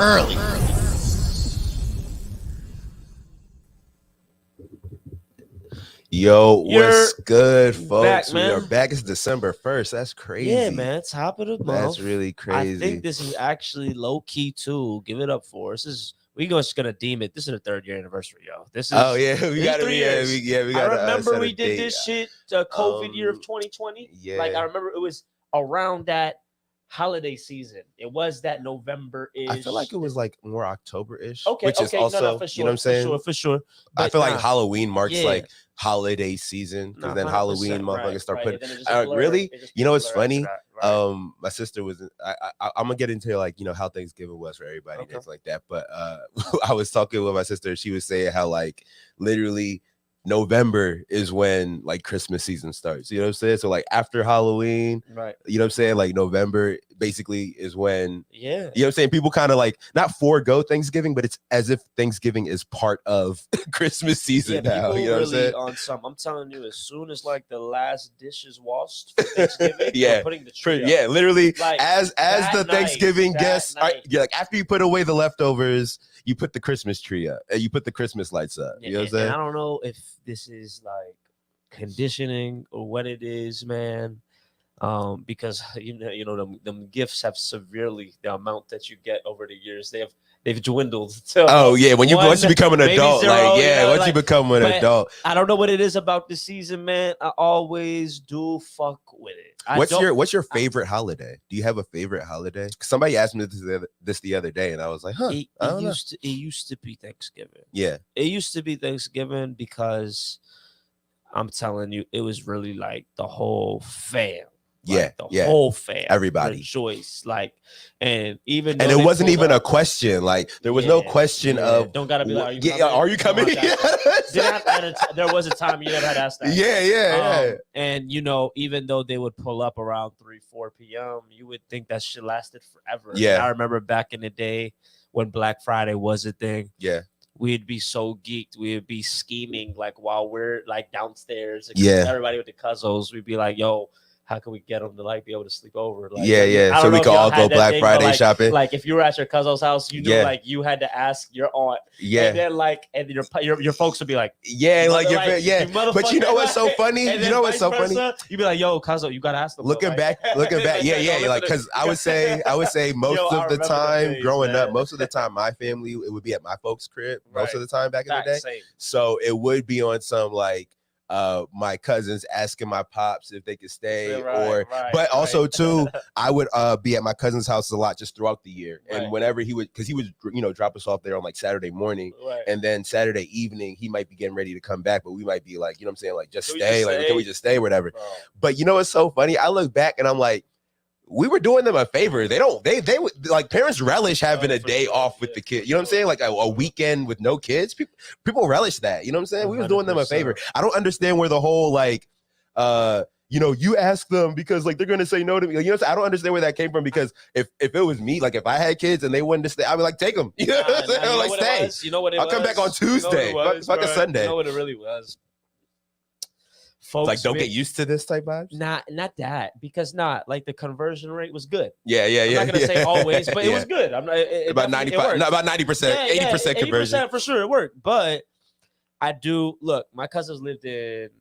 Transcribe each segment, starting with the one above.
early. Yo, what's good, Back, folks? We are man. back. It's December 1st. That's crazy. Yeah, man. Top of the month. That's really crazy. I think this is actually low key too. Give it up for us. This is we just gonna deem it. This is the 3rd year anniversary, yo. This is we got to be. We got. I remember we did this shit. COVID year of 2020. Yeah. Like I remember it was around that holiday season. It was that November-ish. I feel like it was like more October-ish. Okay, which is also, for sure, you know what I'm saying? For sure. I But feel like Halloween marks yeah. like holiday season because then 100%, Halloween motherfuckers start right. putting. And then it just blur. Really, It just you know what's blur after funny? that, right. My sister was. I'm gonna get into like how Thanksgiving was for everybody, things like that. But I was talking with my sister. She was saying how like literally November is when like Christmas season starts. You know what I'm saying? So like after Halloween, Right. you know what I'm saying? Like November basically is when, yeah, you know what I'm saying? People kind of like not forego Thanksgiving, but it's as if Thanksgiving is part of Christmas season now. You know what I'm saying? On some, I'm telling you, as soon as like the last dish is washed for Thanksgiving, Yeah. they're putting the tree up. Yeah, literally Like, as the Thanksgiving guests, night. yeah, like after you put away the leftovers, you put the Christmas tree up and you put the Christmas lights up. You know what I'm saying? And I don't know if this is like conditioning or what it is, man. Because them gifts have severely the amount that you get over the years. They've dwindled. Oh yeah, once you become an adult, zero, once you become an adult. I don't know what it is about the season, man. I always do fuck with it. What's your favorite holiday? Do you have a favorite holiday? Somebody asked me this the other day, and I was like, I don't know. It used to be Thanksgiving. Yeah, it used to be Thanksgiving because I'm telling you, it was really like the whole fam. Like the whole fam, everybody rejoice, and even it wasn't even a question. Like there was no question of don't gotta be like, are you coming? There was a time you never had asked that. Yeah. And even though they would pull up around 3-4 p.m., you would think that shit lasted forever. Yeah, and I remember back in the day when Black Friday was a thing. Yeah. We'd be so geeked. We'd be scheming like while we're like downstairs. Everybody with the cousins. We'd be like, yo, how can we get them to like be able to sleep over? Like, so we could all go Black Friday shopping. Like if you were at your cousin's house, you knew like you had to ask your aunt. And then your folks would be like, But you know what's so funny? You'd be like, yo, cousin, you gotta ask them. Looking back, like because I would say most of the time growing up, most of the time my family it would be at my folks' crib most of the time back in the day. Same. So it would be on some like. My cousins asking my pops if they could stay, but also too, I would be at my cousin's house a lot just throughout the year, and whenever he would drop us off there on like Saturday morning, and then Saturday evening he might be getting ready to come back, but we might be like, you know what I'm saying, like just stay, like can we just stay, whatever. But you know what's so funny? I look back and I'm like, we were doing them a favor. They would like parents relish having a day off with the kid. You know what I'm saying? Like a weekend with no kids. People relish that. You know what I'm saying? We was doing them a favor. I don't understand where the whole like, you ask them because like they're gonna say no to me. Like, you know what I'm saying? I don't understand where that came from because if it was me, like if I had kids and they wanted to stay, I'd be like, take them. You know what I'm saying? Like stay. You know what it was? I'll come back on Tuesday. Fuck a Sunday. You know what it really was? Folks, like don't get used to this type vibes. Not that because like the conversion rate was good. Yeah. I'm not gonna say always, but it was good. I'm not about 95, not about 90%, 80% conversion 80% for sure. It worked, but I do look. My cousins lived in.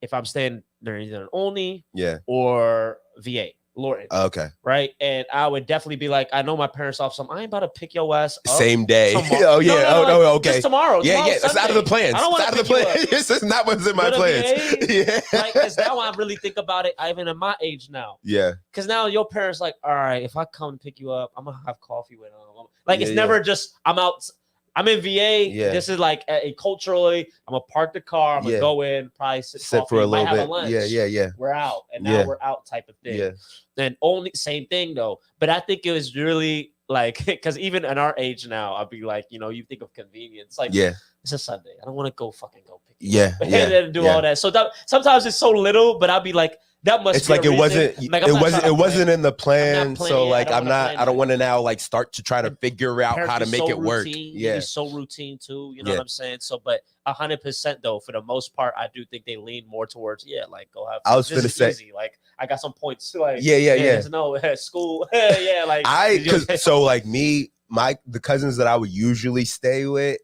If I'm staying, they're either in Olney, or VA. Lorton. Okay. Right. And I would definitely be like, I know my parents off some. I ain't about to pick your ass up same day. Tomorrow. Oh yeah. No, okay. Just tomorrow. Yeah. It's out of the plans. I don't want to pick you up. This is not what's in my plans. Yeah. Like, because now I really think about it, even at my age now. Yeah. Because now your parents like, all right, if I come pick you up, I'm gonna have coffee with them. Like it's never just I'm out. I'm in VA. Yeah. This is like culturally, I'm gonna park the car. I'm gonna go in, probably sit for a little bit. Lunch. Yeah. We're out, and now we're out, type of thing. Yeah. And only same thing though. But I think it was really like because even at our age now, I'd be like, you think of convenience. Like, it's a Sunday. I don't want to go pick you up. And then do all that. So sometimes it's so little, but I'll be like. That must. It's like it wasn't. Like, it wasn't in the plan. So like I don't want to now like start to try to figure out how to make it work. Yeah, it's so routine too. You know what I'm saying? So, but 100% though, for the most part, I do think they lean more towards like go have. I was gonna say easy. Like I got some points. Like yeah. No school. Like so like me. the cousins that I would usually stay with,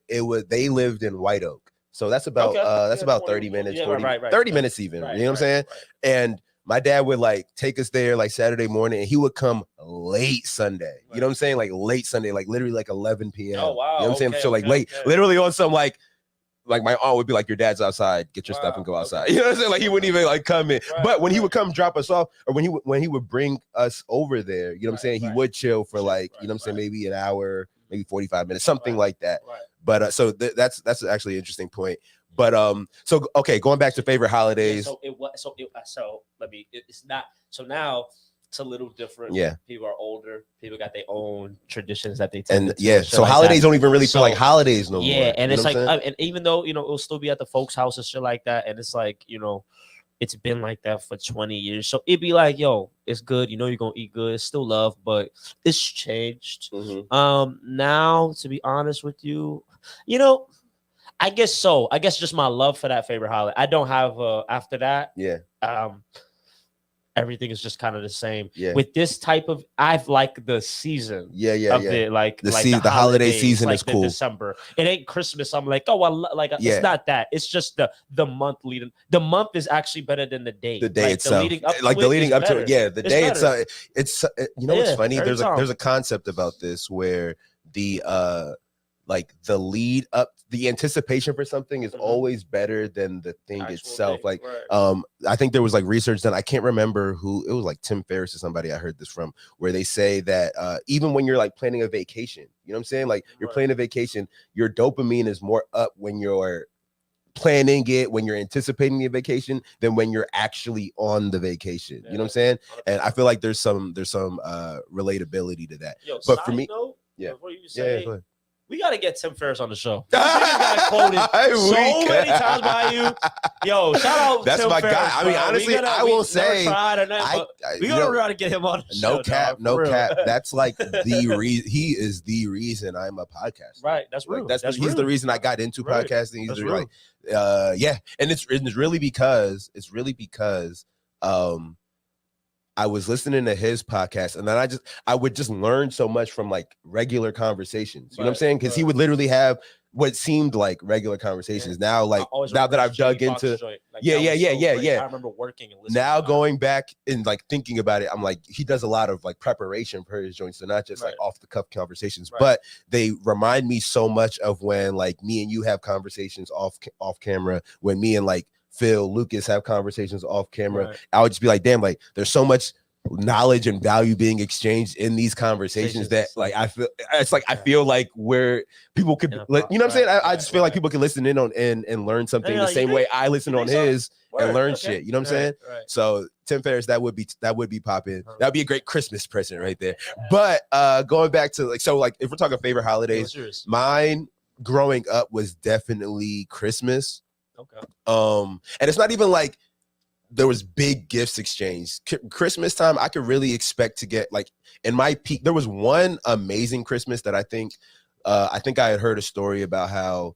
they lived in White Oak. So that's about that's about 30 minutes, 30 minutes even. You know what I'm saying? And my dad would like take us there like Saturday morning, and he would come late Sunday. You know what I'm saying? Like late Sunday, like literally like 11 p.m. Oh wow. You know what I'm saying? So like late, literally on some like my aunt would be like, your dad's outside, get your stuff and go outside. You know what I'm saying? Like he wouldn't even like come in. But when he would come drop us off, or when he would bring us over there, you know what I'm saying? He would chill for like, you know what I'm saying, maybe an hour, maybe 45 minutes, something like that. But so that's actually an interesting point. But so okay, going back to favorite holidays. It's not so now it's a little different. Yeah, people are older. People got their own traditions that they tend to yeah. So like holidays don't even really feel like holidays no more. Yeah, and it's like, and even though it'll still be at the folks' house and shit like that, and it's like it's been like that for 20 years. So it'd be like, yo, it's good. You're gonna eat good. It's still love, but it's changed. Now, to be honest with you, I guess so. I guess just my love for that favorite holiday. I don't have after that. Yeah. Everything is just kind of the same. Yeah. With this type of, I've like the season. Yeah. It, like the holiday season is cool. December. It ain't Christmas. I'm like, it's not that. It's just the month leading. The month is actually better than the day. The day itself. The leading up to it. Yeah. The day itself. It's what's funny? There's a concept about this where the lead up, the anticipation for something is always better than the thing itself. Like, I think there was like research done. I can't remember who it was, like Tim Ferriss or somebody I heard this from, where they say that even when you're like planning a vacation, you know what I'm saying? Like you're planning a vacation, your dopamine is more up when you're planning it, when you're anticipating the vacation, than when you're actually on the vacation. You know what I'm saying? And I feel like there's some relatability to that. Yo, but for me, before you say, we got to get Tim Ferriss on the show. This nigga got quoted so many times by you. Yo, shout out That's Tim my Ferriss, guy. I mean, honestly, I will say, we gotta try to get him on the show. No cap. That's like the reason. He is the reason I'm a podcaster. Right. That's real. Like, he's the reason I got into podcasting. He's like, and it's really because I was listening to his podcast, and then I would just learn so much from like regular conversations. You know what I'm saying? Because he would literally have what seemed like regular conversations. Now, like now that I've dug into, I remember working and listening. Now going back and like thinking about it, I'm like, he does a lot of like preparation for his joints, so not just like off the cuff conversations, but they remind me so much of when like me and you have conversations off camera, when me and like Phil, Lucas have conversations off camera. I would just be like, damn, like there's so much knowledge and value being exchanged in these conversations that like I feel like where people could like, you know what I'm saying? I just feel like people can listen in on and learn something the same way I listen on his and learn shit. You know what I'm saying? So Tim Ferriss, that would be popping. That'd be a great Christmas present right there. But going back to like, so like if we're talking favorite holidays, mine growing up was definitely Christmas. Okay. And it's not even like there was big gifts exchanged. Christmas time, I could really expect to get like in my peak. There was one amazing Christmas that I think I had heard a story about how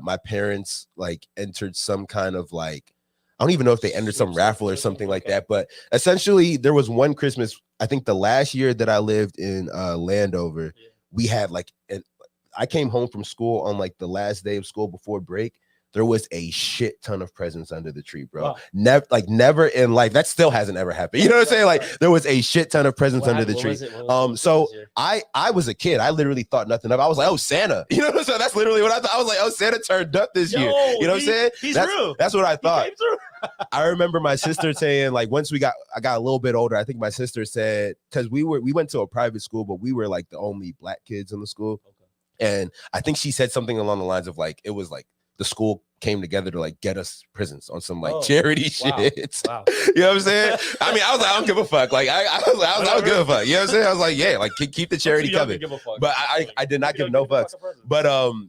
my parents like entered some kind of like, I don't even know if they entered some raffle or something like that. But essentially, there was one Christmas, I think the last year that I lived in Landover, we had like, I came home from school on like the last day of school before break. There was a shit ton of presents under the tree, bro. Wow. Never in life. That still hasn't ever happened. You know what I'm saying? Like there was a shit ton of presents under the tree. So I was a kid. I literally thought nothing of it. I was like, oh, Santa. You know, so that's literally what I thought. I was like, oh, Santa turned up this year. You know what I'm saying? He's real. That's what I thought. I remember my sister saying, like, once I got a little bit older, I think my sister said, because we went to a private school, but we were like the only black kids in the school. And I think she said something along the lines of like, it was like, the school came together to like get us presents on some like charity shit. Wow. You know what I'm saying? I mean, I was like, I don't give a fuck. Like I was give a fuck. You know what I'm saying? I was like, yeah, like keep the charity coming. But I did not give no fucks. But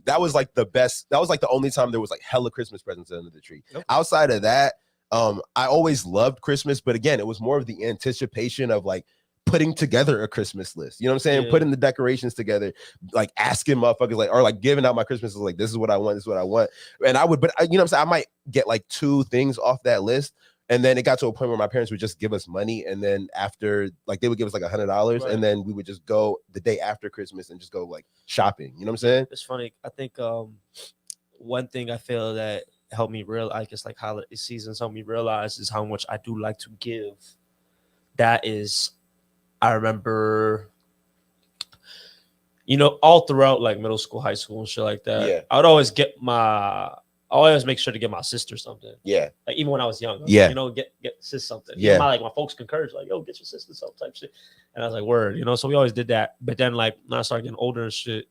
that was like the best. That was like the only time there was like hella Christmas presents under the tree. Outside of that, I always loved Christmas, but again, it was more of the anticipation of like putting together a Christmas list. You know what I'm saying? Putting the decorations together, like asking motherfuckers, like, or like giving out my Christmas list, like, this is what I want, this is what I want. And I would, but you know what I'm saying? I might get like 2 things off that list. And then it got to a point where my parents would just give us money, and then after, like, they would give us like $100, and then we would just go the day after Christmas and just go like shopping. You know what I'm saying? It's funny. I think one thing I feel that helped me realize, I guess, like holiday seasons helped me realize is how much I do like to give. That is, I remember, you know, all throughout like middle school, high school, and shit like that. Yeah. I would always I always make sure to get my sister something. Yeah. Like even when I was young. Yeah. You know, get sis something. Yeah. My folks encouraged, like, yo, get your sister some type shit. And I was like, word, you know. So we always did that. But then like when I started getting older and shit,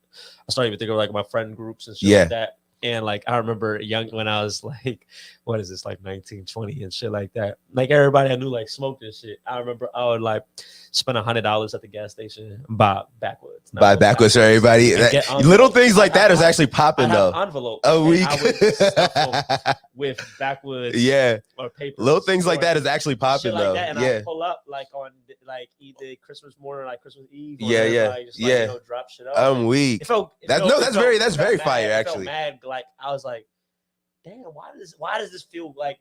I started even thinking of like my friend groups and shit like that. And like I remember when I was like, what is this, like 19, 20 and shit like that. Like everybody I knew like smoked and shit. I remember I would like spend $100 at the gas station and buy backwoods. Buy backwoods for everybody. Little things like that is actually popping though. Envelope. A week. I would stuff them with backwoods. Yeah. Or paper. Little things like that is actually popping though. Like that, and I pull up like on like either Christmas morning, like Christmas Eve. Or just, like, you know, drop shit up. I'm weak. That's very fire actually. Mad, like I was like, damn, why does this feel like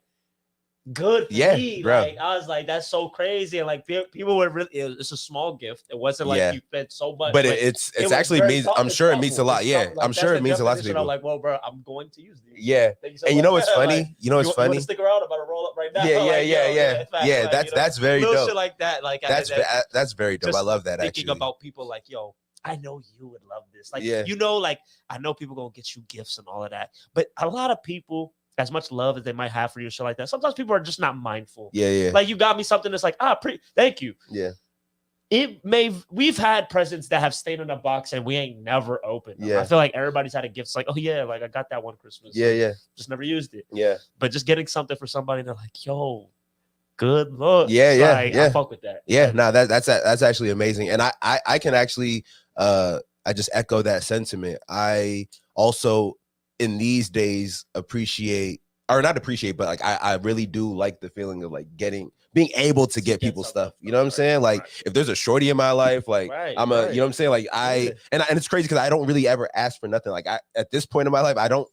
good for me? Bro. Like I was like, that's so crazy. And like people were really, it's a small gift. It wasn't like you spent so much, but it's actually means, I'm sure it means a lot. Yeah, I'm sure it means a lot to people. I'm like, well, bro, I'm going to use these. Yeah, and you know what's funny? Like, you know what's funny? You want to stick around? I'm about to roll up right now. Yeah. That's very dope. Shit like that. Like that's very dope. I love that. Thinking actually about people like, yo, I know you would love this. Like, you know, like I know people gonna get you gifts and all of that, but a lot of people, as much love as they might have for you, shit like that, sometimes people are just not mindful. Yeah. Like you got me something that's like, thank you. Yeah. We've had presents that have stayed in a box and we ain't never opened them. I feel like everybody's had a gift. It's like, oh yeah, like I got that one Christmas. Yeah. Just never used it. Yeah. But just getting something for somebody and they're like, yo, good look. Yeah. I fuck with that. Yeah, no, that's actually amazing. And I can actually I just echo that sentiment. I also in these days appreciate, or not appreciate, but like I really do like the feeling of like being able to get people stuff. You know what I'm saying? Like if there's a shorty in my life, like you know what I'm saying? Like and it's crazy because I don't really ever ask for nothing. Like at this point in my life, I don't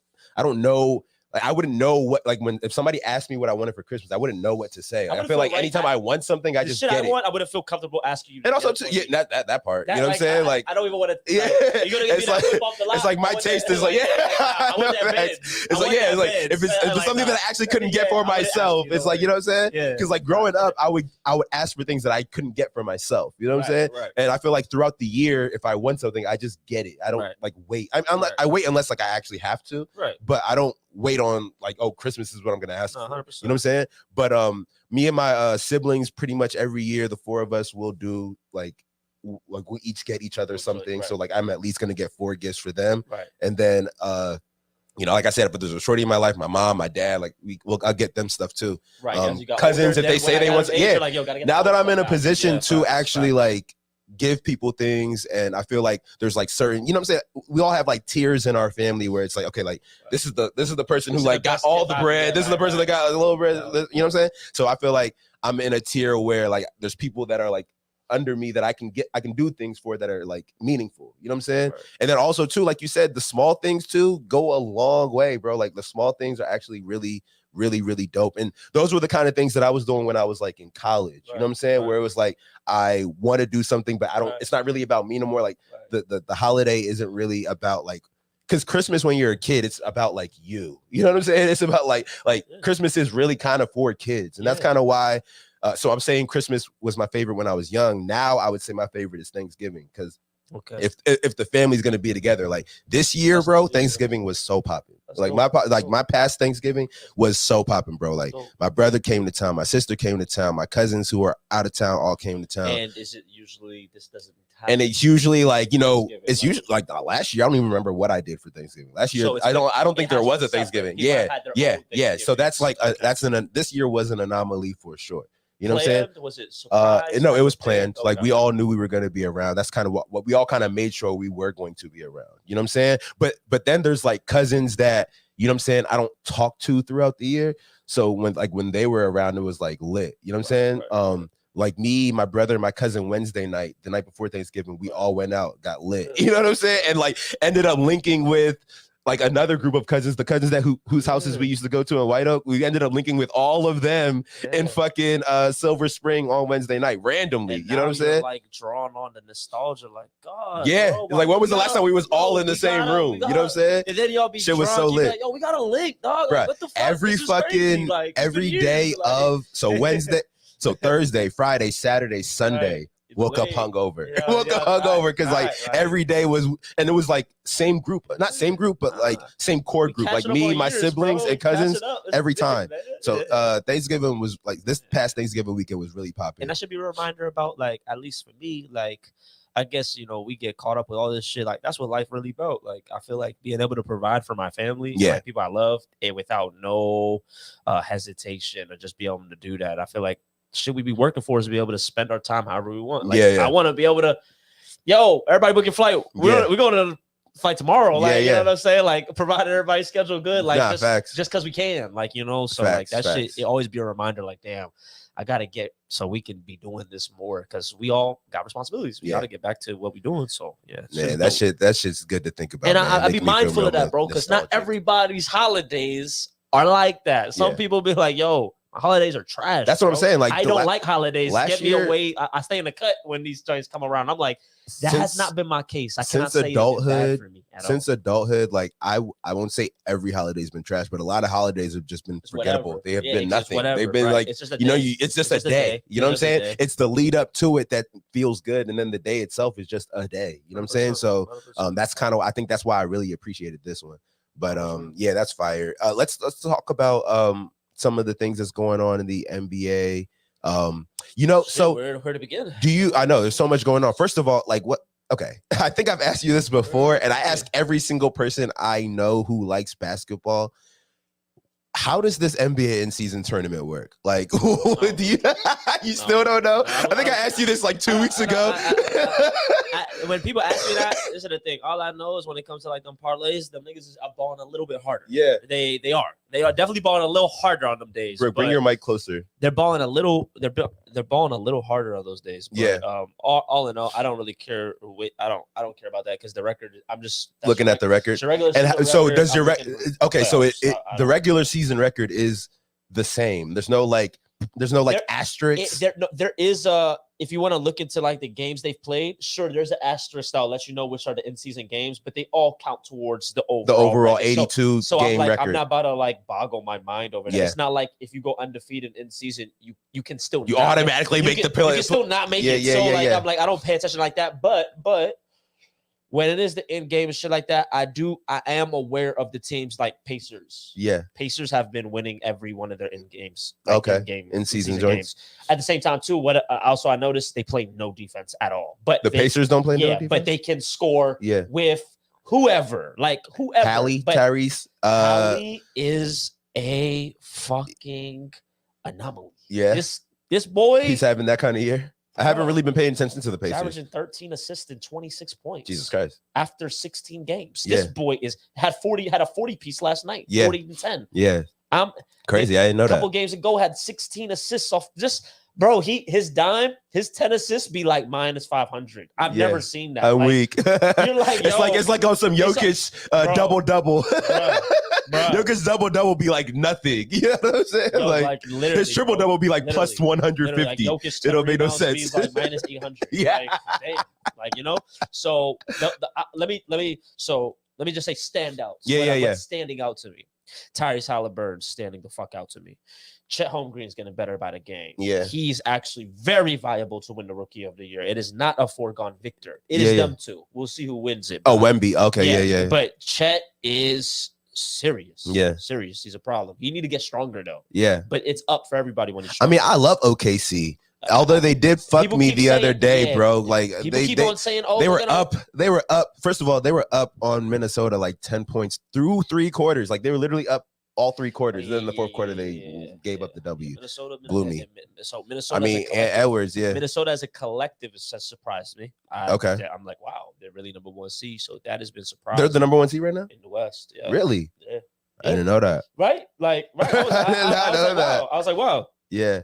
know. Like I wouldn't know what, like if somebody asked me what I wanted for Christmas, I wouldn't know what to say. Like, I feel like anytime I want something, I just get it. I wouldn't feel comfortable asking you. And also, that part. You know what I'm saying? Like I don't even want to. Yeah, it's like my taste is like it's like if it's something that I actually couldn't get for myself, it's like, you know what I'm saying? Because like growing up, I would ask for things that I couldn't get for myself. You know what I'm saying? And I feel like throughout the year, if I want something, I just get it. I don't like wait. I wait unless like I actually have to. But I don't wait on like, oh, Christmas is what I'm gonna ask for. 100%. You know what I'm saying? But me and my siblings, pretty much every year, the four of us will do like we each get each other something. So like I'm at least gonna get 4 gifts for them. And then you know, like I said, but there's a shorty in my life, my mom, my dad, like I'll get them stuff too. Cousins, if they say they want, like, now that I'm in a position to actually like give people things, and I feel like there's like certain, you know what I'm saying, we all have like tiers in our family where it's like, okay, like this is the person who like got all the bread, this is the person that got a little bread, you know what I'm saying? So I feel like I'm in a tier where like there's people that are like under me that I can do things for that are like meaningful, you know what I'm saying? And then also too, like you said, the small things too go a long way, bro. Like the small things are actually really dope. And those were the kind of things that I was doing when I was like in college, you know what I'm saying? Where it was like, I want to do something, but I don't, it's not really about me no more. Like the holiday isn't really about like, because Christmas when you're a kid, it's about like you know what I'm saying? It's about like Christmas is really kind of for kids. And that's kind of why, so I'm saying Christmas was my favorite when I was young. Now I would say my favorite is Thanksgiving, because if the family's gonna be together, like this year, bro, Thanksgiving was so popping. Like my past Thanksgiving was so popping, bro. Like my brother came to town, my sister came to town, my cousins who are out of town all came to town. And is it usually this doesn't happen? And it's usually like, you know, it's usually like last year. I don't even remember what I did for Thanksgiving. Last year, so I don't think there was a Thanksgiving. Yeah. So that's like this year was an anomaly for sure. You know what I'm saying? Was it surprise? No, it was planned. Like we all knew we were going to be around. That's kind of what we all kind of made sure we were going to be around. You know what I'm saying? But then there's like cousins that, you know what I'm saying, I don't talk to throughout the year. So when they were around, it was like lit. You know what I'm saying? Like me, my brother, and my cousin, Wednesday night, the night before Thanksgiving, we all went out, got lit. You know what I'm saying? And like ended up linking with like another group of cousins, the cousins whose houses we used to go to in White Oak. We ended up linking with all of them in fucking Silver Spring on Wednesday night randomly. You know what I'm saying? Like drawing on the nostalgia, like God. Yeah, bro, it's like when was the last time we was all in the same room? You know what I'm saying? And then y'all be shit drunk, was so lit. Like, yo, we got a link, dog. Like, what the fuck? Every fucking like, every day of Wednesday, so Thursday, Friday, Saturday, Sunday. Woke up hungover. Woke up hungover because like every day was, and it was like same group, not same group, but like same core group, like me, my siblings, and cousins every time. So Thanksgiving was like this past Thanksgiving weekend was really popular. And that should be a reminder about like, at least for me, like I guess, you know, we get caught up with all this shit. Like that's what life really about. Like I feel like being able to provide for my family, like people I love, and without no hesitation or just be able to do that. I feel like should we be working for is to be able to spend our time however we want. Like I want to be able to, yo, everybody book your flight. We're going to the flight tomorrow. Like, you know what I'm saying? Like provided everybody's schedule good. Like just because we can, like, you know, so like that shit, it always be a reminder like, damn, I got to get so we can be doing this more because we all got responsibilities. We got to get back to what we're doing. So that shit's good to think about. And I be mindful of that, bro, because not everybody's holidays are like that. Some people be like, yo, holidays are trash. That's what I'm saying. Like I don't like holidays. Get me away. I stay in the cut when these joints come around. I'm like, that has not been my case. I cannot say adulthood, for me since adulthood, like I won't say every holiday's been trash, but a lot of holidays have just been forgettable. They have been nothing. They've been like, it's just a day. It's just a day. You know what I'm saying? It's the lead up to it that feels good, and then the day itself is just a day. You know what I'm saying? So that's kind of, I think that's why I really appreciated this one. But yeah, that's fire. Let's talk about some of the things that's going on in the NBA. You know, so where to begin? I know there's so much going on. First of all, like what? Okay, I think I've asked you this before, and I ask every single person I know who likes basketball. How does this NBA in-season tournament work? Like, do you still don't know? I think I asked you this like 2 weeks ago. When people ask me that, this is the thing. All I know is when it comes to like them parlays, them niggas are balling a little bit harder. Yeah, they are. They are definitely balling a little harder on them days. Bring your mic closer. They're balling a little. They're balling a little harder on those days. But, all in all, I don't really care. I don't care about that because the record. I'm just looking at the record. And so does your okay? So the regular season record is the same. There's no like asterisk. There is if you want to look into like the games they've played, sure, there's an asterisk that'll let you know which are the in-season games, but they all count towards the overall 82 so game record. I'm not about to like boggle my mind over that. It's not like if you go undefeated in season, you can still automatically make the play. You can still not make it. I'm like, I don't pay attention like that, but when it is the end game and shit like that, I am aware of the teams like Pacers. Yeah. Pacers have been winning every one of their end games. In season joints. At the same time, too, what I noticed they play no defense at all. But the Pacers don't play no defense? But they can score with whoever. Like whoever. Tyrese. Hallie is a fucking anomaly. Yeah. This boy. He's having that kind of year. I haven't really been paying attention to the Pacers. Averaging 13 assists and 26 points. Jesus Christ. After 16 games. This boy had a 40 piece last night. 40 and 10. Yeah. Crazy. I didn't know that. A couple games ago had 16 assists off just bro, his 10 assists be like minus 500. I've never seen that. I'm weak. You're like, it's like on some Jokic double-double. Jokic double-double be like nothing. You know what I'm saying? Like his triple-double be like plus 150. Like it don't make no sense. Like minus 800. Like, you know. So let me just say standouts. What's standing out to me? Tyrese Halliburton standing the fuck out to me. Chet Holmgren's getting better about a game. Yeah. He's actually very viable to win the Rookie of the Year. It is not a foregone victor. It is them two. We'll see who wins it. Wemby. Okay, yeah. But Chet is serious. Yeah. Serious. He's a problem. You need to get stronger, though. Yeah. But it's up for everybody when he's strong. I mean, I love OKC. Although they did fuck me the other day, bro. Like they keep on saying, they were up. They were up. First of all, they were up on Minnesota like 10 points through 3 quarters. Like they were literally up all 3 quarters. Then in the 4th quarter, they gave up the W. Minnesota blew me. So Minnesota. I mean, Edwards. Yeah. Minnesota as a collective has surprised me. I'm like, wow, they're really number 1 seed. So that has been surprising. They're the number 1 seed right now in the West. Yeah. Really? Yeah. I didn't know that. Right? Like, right? I was like, wow. Yeah.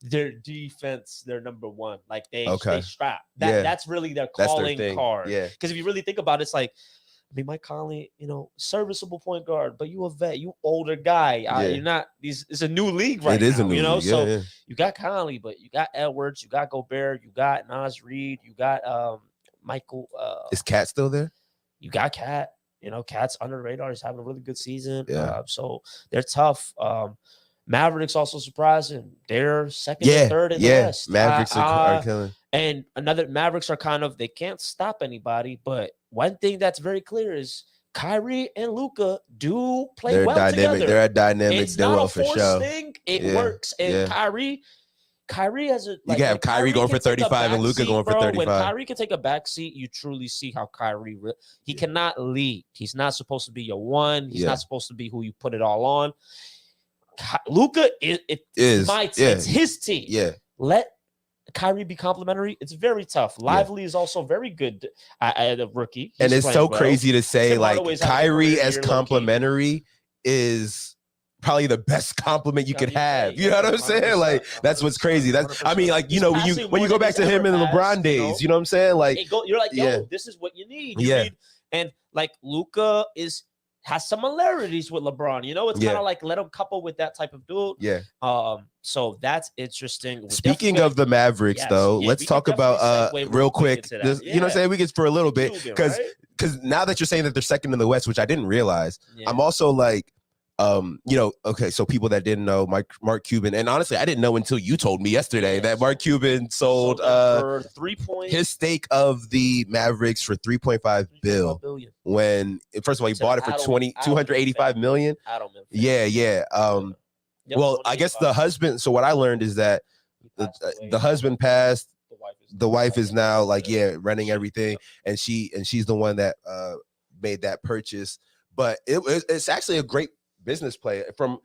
Their defense, they're number 1. Like they strap. That's really their calling card. Yeah. Because if you really think about it, it's like I mean, Mike Conley, serviceable point guard, but you a vet, you older guy. You're not it's a new league right now. It is a new league, so you got Conley, but you got Edwards, you got Gobert, you got Naz Reid, you got Michael. Is Cat still there? You got Cat. Cat's under the radar. He's having a really good season. So they're tough. Mavericks also surprising. They're second or third in the West. Mavericks are killing. And Mavericks are they can't stop anybody. But one thing that's very clear is Kyrie and Luka do play well together. They're a dynamic duo for sure. Thing. It works. And Kyrie has a you can have Kyrie going for 35 and Luka going for 35. When Kyrie can take a back seat, you truly see how Kyrie he cannot lead. He's not supposed to be your one. He's not supposed to be who you put it all on. Luka it's his team. Yeah. Let Kyrie be complimentary. It's very tough. Lively is also very good at a rookie. And it's so crazy to say like Kyrie as complimentary is probably the best compliment you could have. You know what I'm saying? Like that's what's crazy. That's I mean, like when you go back to him in the LeBron days, you know what I'm saying? Like you're like, yo, this is what you need. And like Luka has similarities with LeBron. It's kind of like let him couple with that type of dude. So that's interesting. Speaking of the Mavericks, though, let's talk about real quick. You know what I'm saying? We get for a little bit because now that you're saying that they're second in the West, which I didn't realize, I'm also like. Okay, so people that didn't know Mark Cuban, and honestly, I didn't know until you told me yesterday that Mark Cuban sold for 3 points his stake of the Mavericks for $3.5 billion. When first of all, he bought it for $285 million. Well, I guess the husband. So what I learned is that the husband passed. The wife is now running everything, and she's the one that made that purchase. But it's actually a great business play from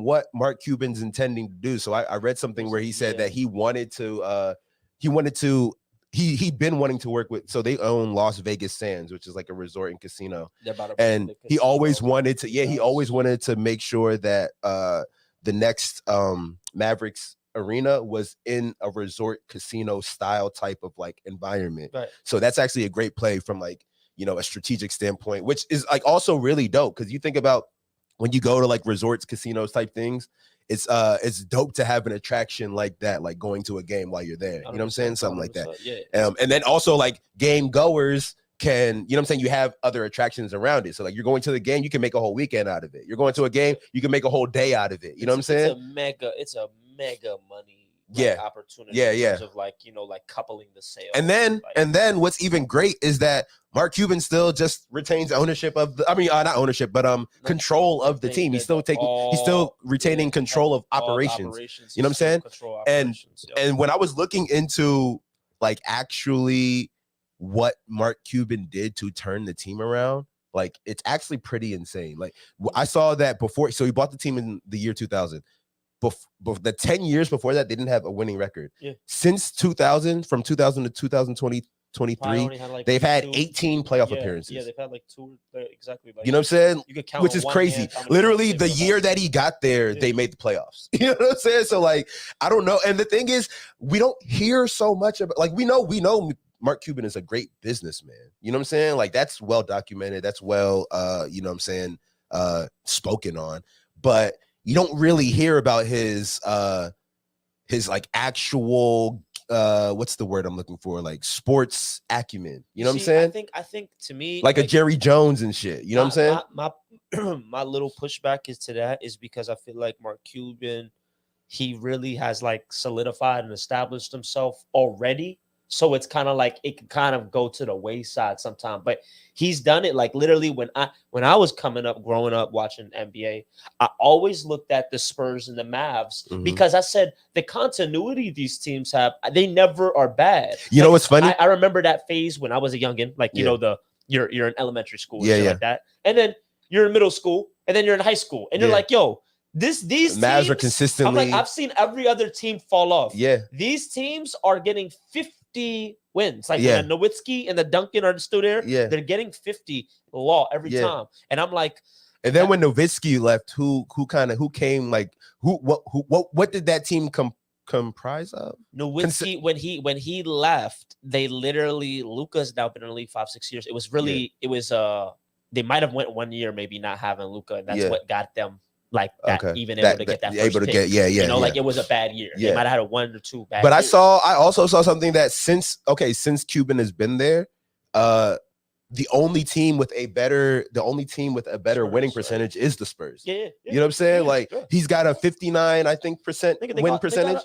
what Mark Cuban's intending to do. So I read something where he said that he'd been wanting to work with, so they own Las Vegas Sands, which is like a resort and casino. And he always wanted to make sure that the next Mavericks arena was in a resort casino style type of like environment. So that's actually a great play from a strategic standpoint, which is like also really dope because you think about when you go to like resorts, casinos type things, it's dope to have an attraction like that, like going to a game while you're there. You know what I'm saying? Something like that. And then also like game goers can, you know what I'm saying? You have other attractions around it. So like you're going to the game, you can make a whole weekend out of it. You're going to a game, you can make a whole day out of it. You know what I'm saying? It's a mega money opportunity in terms of like coupling the sale. And then what's even great is that Mark Cuban still just retains ownership of not ownership, but control of the team. He's still retaining control of operations. You know what I'm saying? And when I was looking into like actually what Mark Cuban did to turn the team around, like it's actually pretty insane. Like I saw that before, so he bought the team in the year 2000. The 10 years before that, they didn't have a winning record. Since 2000, from 2000 to 2020, 23, they've had 18 playoff appearances. Yeah, they've had like 2 exactly. You know what I'm saying? You could count, which is crazy. Literally, the year that he got there, they made the playoffs. You know what I'm saying? So like, I don't know. And the thing is, we don't hear so much about we know Mark Cuban is a great businessman. You know what I'm saying? Like that's well documented. That's well, you know what I'm saying, spoken on. But you don't really hear about his like actual what's the word I'm looking for? Like sports acumen. You know what I'm saying? I think to me, like a Jerry Jones and shit. You know what I'm saying? My little pushback to that is because I feel like Mark Cuban, he really has like solidified and established himself already. So it's kind of like it can kind of go to the wayside sometimes. But he's done it like literally when I was growing up watching NBA, I always looked at the Spurs and the Mavs because I said the continuity these teams have, they never are bad. You know what's funny? I remember that phase when I was a youngin, like you know you're in elementary school and shit like that, and then you're in middle school, and then you're in high school, and you're like, yo. These Mavs teams are consistently. I'm like, I've seen every other team fall off. Yeah, these teams are getting 50 wins. Like when the Nowitzki and the Duncan are still there. Yeah, they're getting 50 law every time. And I'm like, and then when Nowitzki left, who came like what did that team comprise of? Nowitzki when he left, they literally Luka's now been in the league 5-6 years. It was really they might have went 1 year maybe not having Luka, and that's what got them like that even able to get that first pick. You know, like it was a bad year. They might have had a 1 or 2 bad But years. I also saw something that since Cuban has been there, the only team with a better winning percentage is the Spurs. You know what I'm saying? Like he's got a 59, I think, win percentage.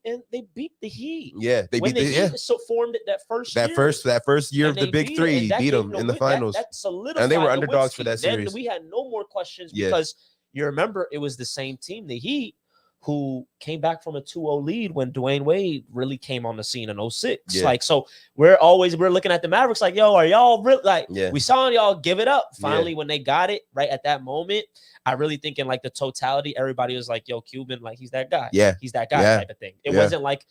And they beat the Heat. Yeah, they beat the Heat. So formed it that first year of the Big Three, beat them in the finals. That solidified, and they were underdogs for that series. Then we had no more questions because you remember it was the same team, the Heat, who came back from a 2-0 lead when Dwayne Wade really came on the scene in 06. Like, so we're looking at the Mavericks like, yo, are y'all real? Like, we saw y'all give it up finally when they got it right at that moment. I really think in like the totality, everybody was like, yo, Cuban, like he's that guy. He's that guy type of thing. It wasn't like,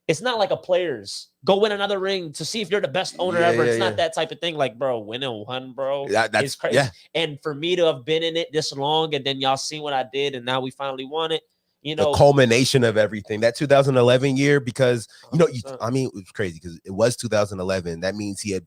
it's not like a players go win another ring to see if you're the best owner ever. It's not that type of thing. Like, bro, winning one, bro, that's crazy. And for me to have been in it this long and then y'all seen what I did and now we finally won it. You know, the culmination of everything, that 2011 year, because I mean, it was crazy because it was 2011. That means he'd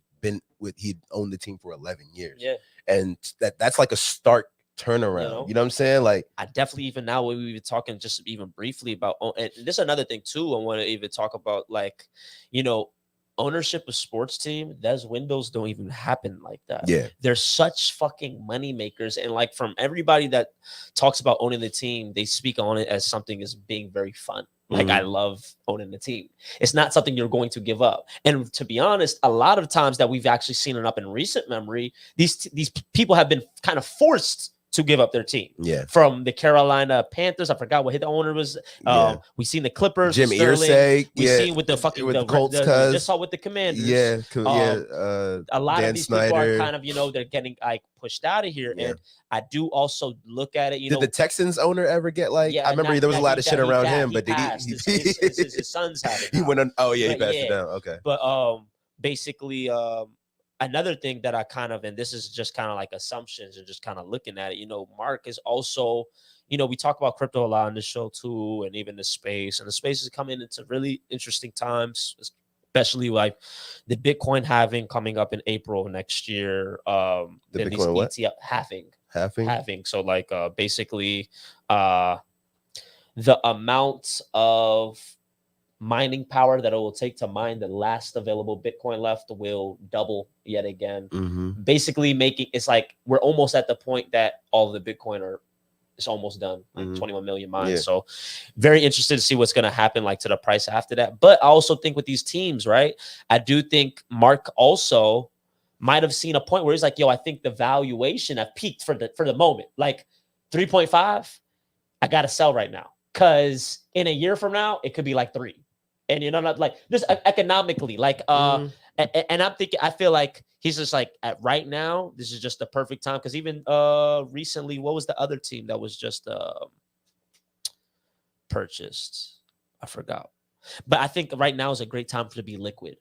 owned the team for 11 years. And that's like a stark turnaround. You know what I'm saying? Like, I definitely, even now when we were talking just even briefly about, and this is another thing too, I want to even talk about, like, you know, ownership of sports team, those windows don't even happen like that. They're such fucking money makers, and like from everybody that talks about owning the team, they speak on it as something as being very fun. Like, I love owning the team. It's not something you're going to give up. And to be honest, a lot of times that we've actually seen it up in recent memory, these people have been kind of forced to give up their team. From the Carolina Panthers, I forgot what his owner was. We seen the Clippers, Jim Irsay. We seen with the fucking with the Colts, just saw with the Commanders. A lot Dan of these Snyder. people are kind of, you know, they're getting like pushed out of here. And I do also look at it. Did the Texans owner ever get like? I remember there was a lot of shit around him, but did he? His sons had it. He went on. Oh yeah, he passed it down. Okay, but basically, another thing that I kind of, and this is just kind of like assumptions and just kind of looking at it, you know, Mark is also, you know, we talk about crypto a lot on the show too, and even the space, and the space is coming into really interesting times, especially like the Bitcoin halving coming up in April next year. The Bitcoin what? ETF halving. So like basically the amount of mining power that it will take to mine the last available Bitcoin left will double yet again. Basically it's like we're almost at the point that all of the Bitcoin it's almost done, like 21 million mines. So very interested to see what's going to happen like to the price after that. But I also think with these teams, right, I do think Mark also might have seen a point where he's like, yo, I think the valuation have peaked for the moment, like 3.5, I got to sell right now, because in a year from now it could be like 3. And, you know, not like just economically, like, and I'm thinking, I feel like he's just like, at right now, this is just the perfect time. Because even recently, what was the other team that was just purchased? I forgot. But I think right now is a great time to be liquid.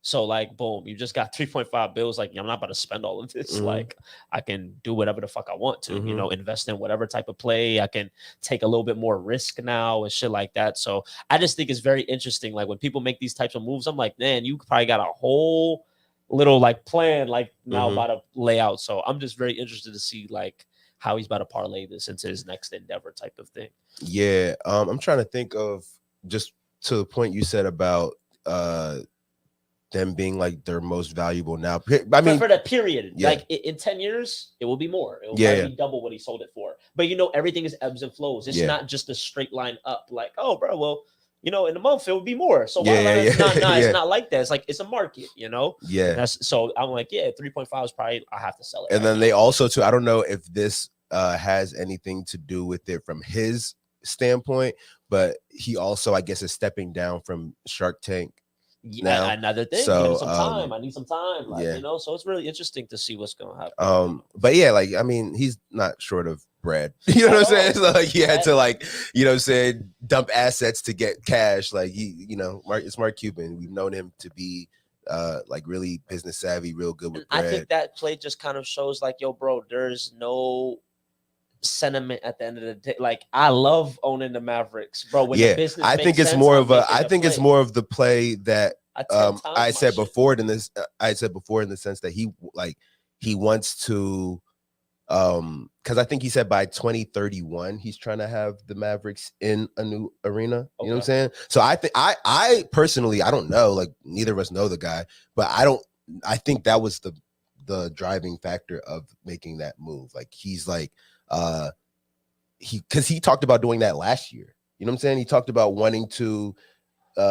So like, boom, you just got 3.5 bills. Like, I'm not about to spend all of this. Like, I can do whatever the fuck I want to, you know, invest in whatever type of play. I can take a little bit more risk now and shit like that. So I just think it's very interesting. Like, when people make these types of moves, I'm like, man, you probably got a whole little like plan like now about to lay out. So I'm just very interested to see like how he's about to parlay this into his next endeavor type of thing. Yeah. I'm trying to think of, just to the point you said about them being like their most valuable now. I mean, for that period, like in 10 years, it will be more. It will probably be double what he sold it for. But you know, everything is ebbs and flows. It's not just a straight line up. Like, oh, bro, well, you know, in a month it will be more. So it's not like that. It's like, it's a market, you know. So I'm like, 3.5 is probably, I have to sell it. And then they also too, I don't know if this has anything to do with it from his standpoint, but he also, I guess, is stepping down from Shark Tank. Another thing. So I need some time. Like, you know, so it's really interesting to see what's gonna happen. But yeah, like, I mean, he's not short of bread. You know what I'm saying? So like, he had to, like, you know what I'm saying, dump assets to get cash. Like, he, you know, it's Mark Cuban. We've known him to be like really business savvy, real good with bread. I think that play just kind of shows like, yo, bro, there's no sentiment at the end of the day. Like, I love owning the Mavericks, bro. When the business I think it's more of it's more of the play that I said before in this. I said before in the sense that he, like, he wants to, because I think he said by 2031 he's trying to have the Mavericks in a new arena. You know what I'm saying? So I think I personally, I don't know, like neither of us know the guy, but I think that was the driving factor of making that move. Like he's like because he talked about doing that last year. You know what I'm saying? He talked about wanting to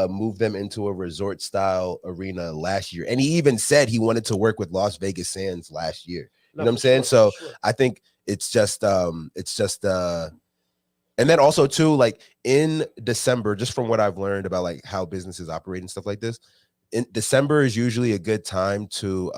move them into a resort style arena last year. And he even said he wanted to work with Las Vegas Sands last year. You know what I'm saying? So I think it's just and then also too, like in December, just from what I've learned about like how businesses operate and stuff like this, in December is usually a good time to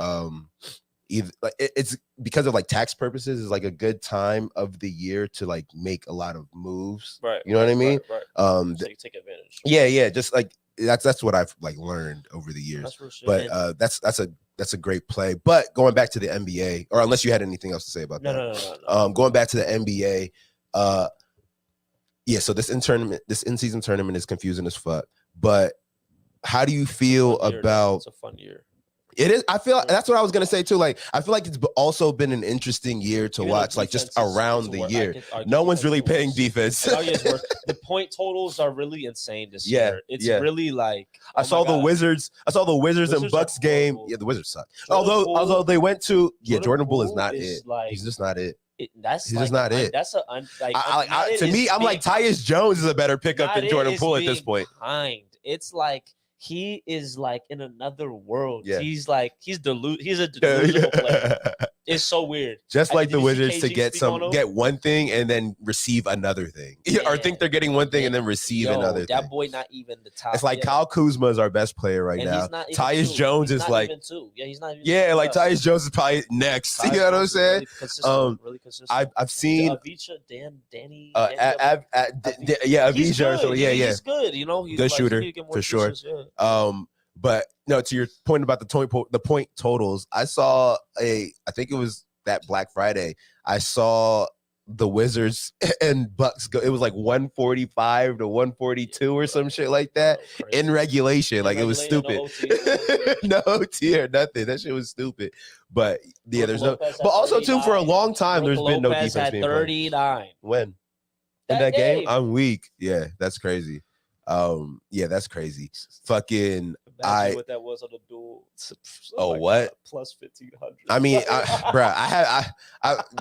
either like it's because of like tax purposes, is like a good time of the year to like make a lot of moves. Right. You know what I mean? Right. So you take advantage. Yeah. Just like that's what I've like learned over the years. But that's a great play. But going back to the NBA, or unless you had anything else to say about that. No. Going back to the NBA, yeah, so this in-season tournament is confusing as fuck. But how do you feel about it's a fun year? It is. I feel that's what I was gonna say too. Like, I feel like it's also been an interesting year to watch. Like, just around the year, no one's really paying defense. The point totals are really insane this year. It's really like I saw the Wizards and Bucks game. Yeah, the Wizards suck. Although they went to Jordan Poole is not it. He's just not it. He's just not it. That's a to me. I'm like Tyus Jones is a better pickup than Jordan Poole at this point. It's like. He is like in another world. Yeah. He's a delusional player. It's so weird. Just like the Wizards to get one thing and then receive another thing. Yeah. Or think they're getting one thing and then receive another thing. That boy not even the top. It's like Kyle Kuzma is our best player right now. Tyus Jones is like he's not even like Tyus Jones is probably next. You know what I'm saying? Really consistent. I've seen Avicii, Danny. Avicii. So he's good. You know, he's good shooter for sure. But no, to your point about the point totals, I saw I think it was that Black Friday. I saw the Wizards and Bucks go. It was like 145 to 142 or some shit like that in regulation. Like it was stupid. No OT or nothing. That shit was stupid. But yeah, there's no. But also too, for a long time, there's been no defense being played. 39. When in that game, I'm weak. Yeah, that's crazy. Yeah, that's crazy. Fucking what that was on the duel. What? Plus 1,500. I mean, I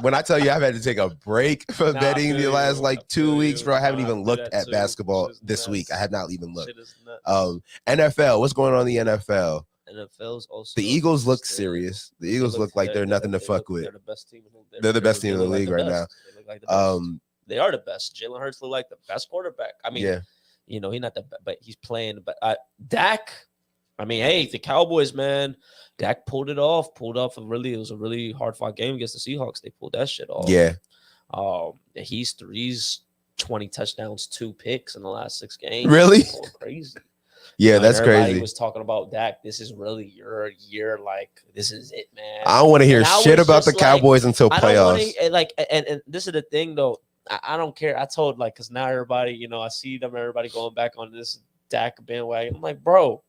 when I tell you I've had to take a break from betting the last like 2 weeks, bro. I haven't even looked at basketball this week. I have not even looked. NFL, what's going on in the NFL? NFL's also the Eagles look serious. The Eagles look like they're nothing to fuck with. They're the best team in the They're the best team in the league right now. They look like the best. They are the best. Jalen Hurts look like the best quarterback. I mean, you know, he's not the best, but he's playing. But Dak, I mean, hey, the Cowboys, man, Dak pulled it off. It was a really hard fought game against the Seahawks. They pulled that shit off. Yeah. He's 20 touchdowns, 2 picks in the last 6 games. Really? Crazy. Yeah, that's crazy. Everybody was talking about Dak. This is really your year. Like, this is it, man. I don't want to hear shit about the Cowboys until playoffs. And this is the thing, though. I don't care. I told, like, because now everybody, you know, I see everybody going back on this Dak bandwagon. I'm like, bro,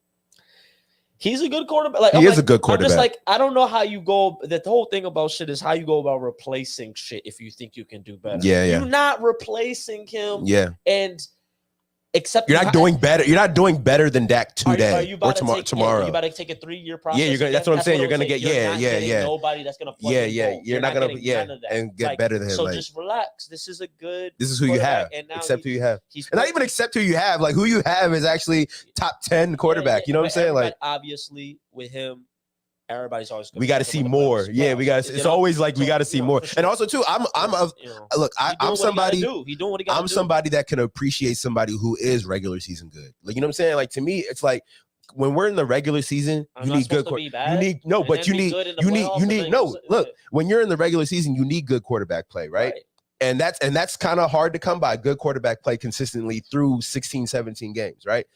he's a good quarterback. Like, he is a good quarterback. I'm just like, I don't know how you go. The whole thing about shit is how you go about replacing shit if you think you can do better. Yeah. You're not replacing him. Yeah. And except you're not doing better. You're not doing better than Dak today or tomorrow. You about to take a 3-year process. Yeah, you're gonna. That's what I'm saying. You're gonna get. Yeah. Nobody that's gonna. You're not gonna. And get better than him. So just relax. This is who you have. Accept who you have. And not even accept who you have. Like, who you have is actually top 10 quarterback. You know what I'm saying? Like, obviously with him. Everybody's always. We got to see more. Yeah, we got. It's always like we got to see more. And also too, I'm somebody. I'm somebody that can appreciate somebody who is regular season good. Like, you know what I'm saying? Like, to me, it's like when we're in the regular season, you need good. You need Look, when you're in the regular season, you need good quarterback play, right? And that's kind of hard to come by. Good quarterback play consistently through 16, 17 games, right?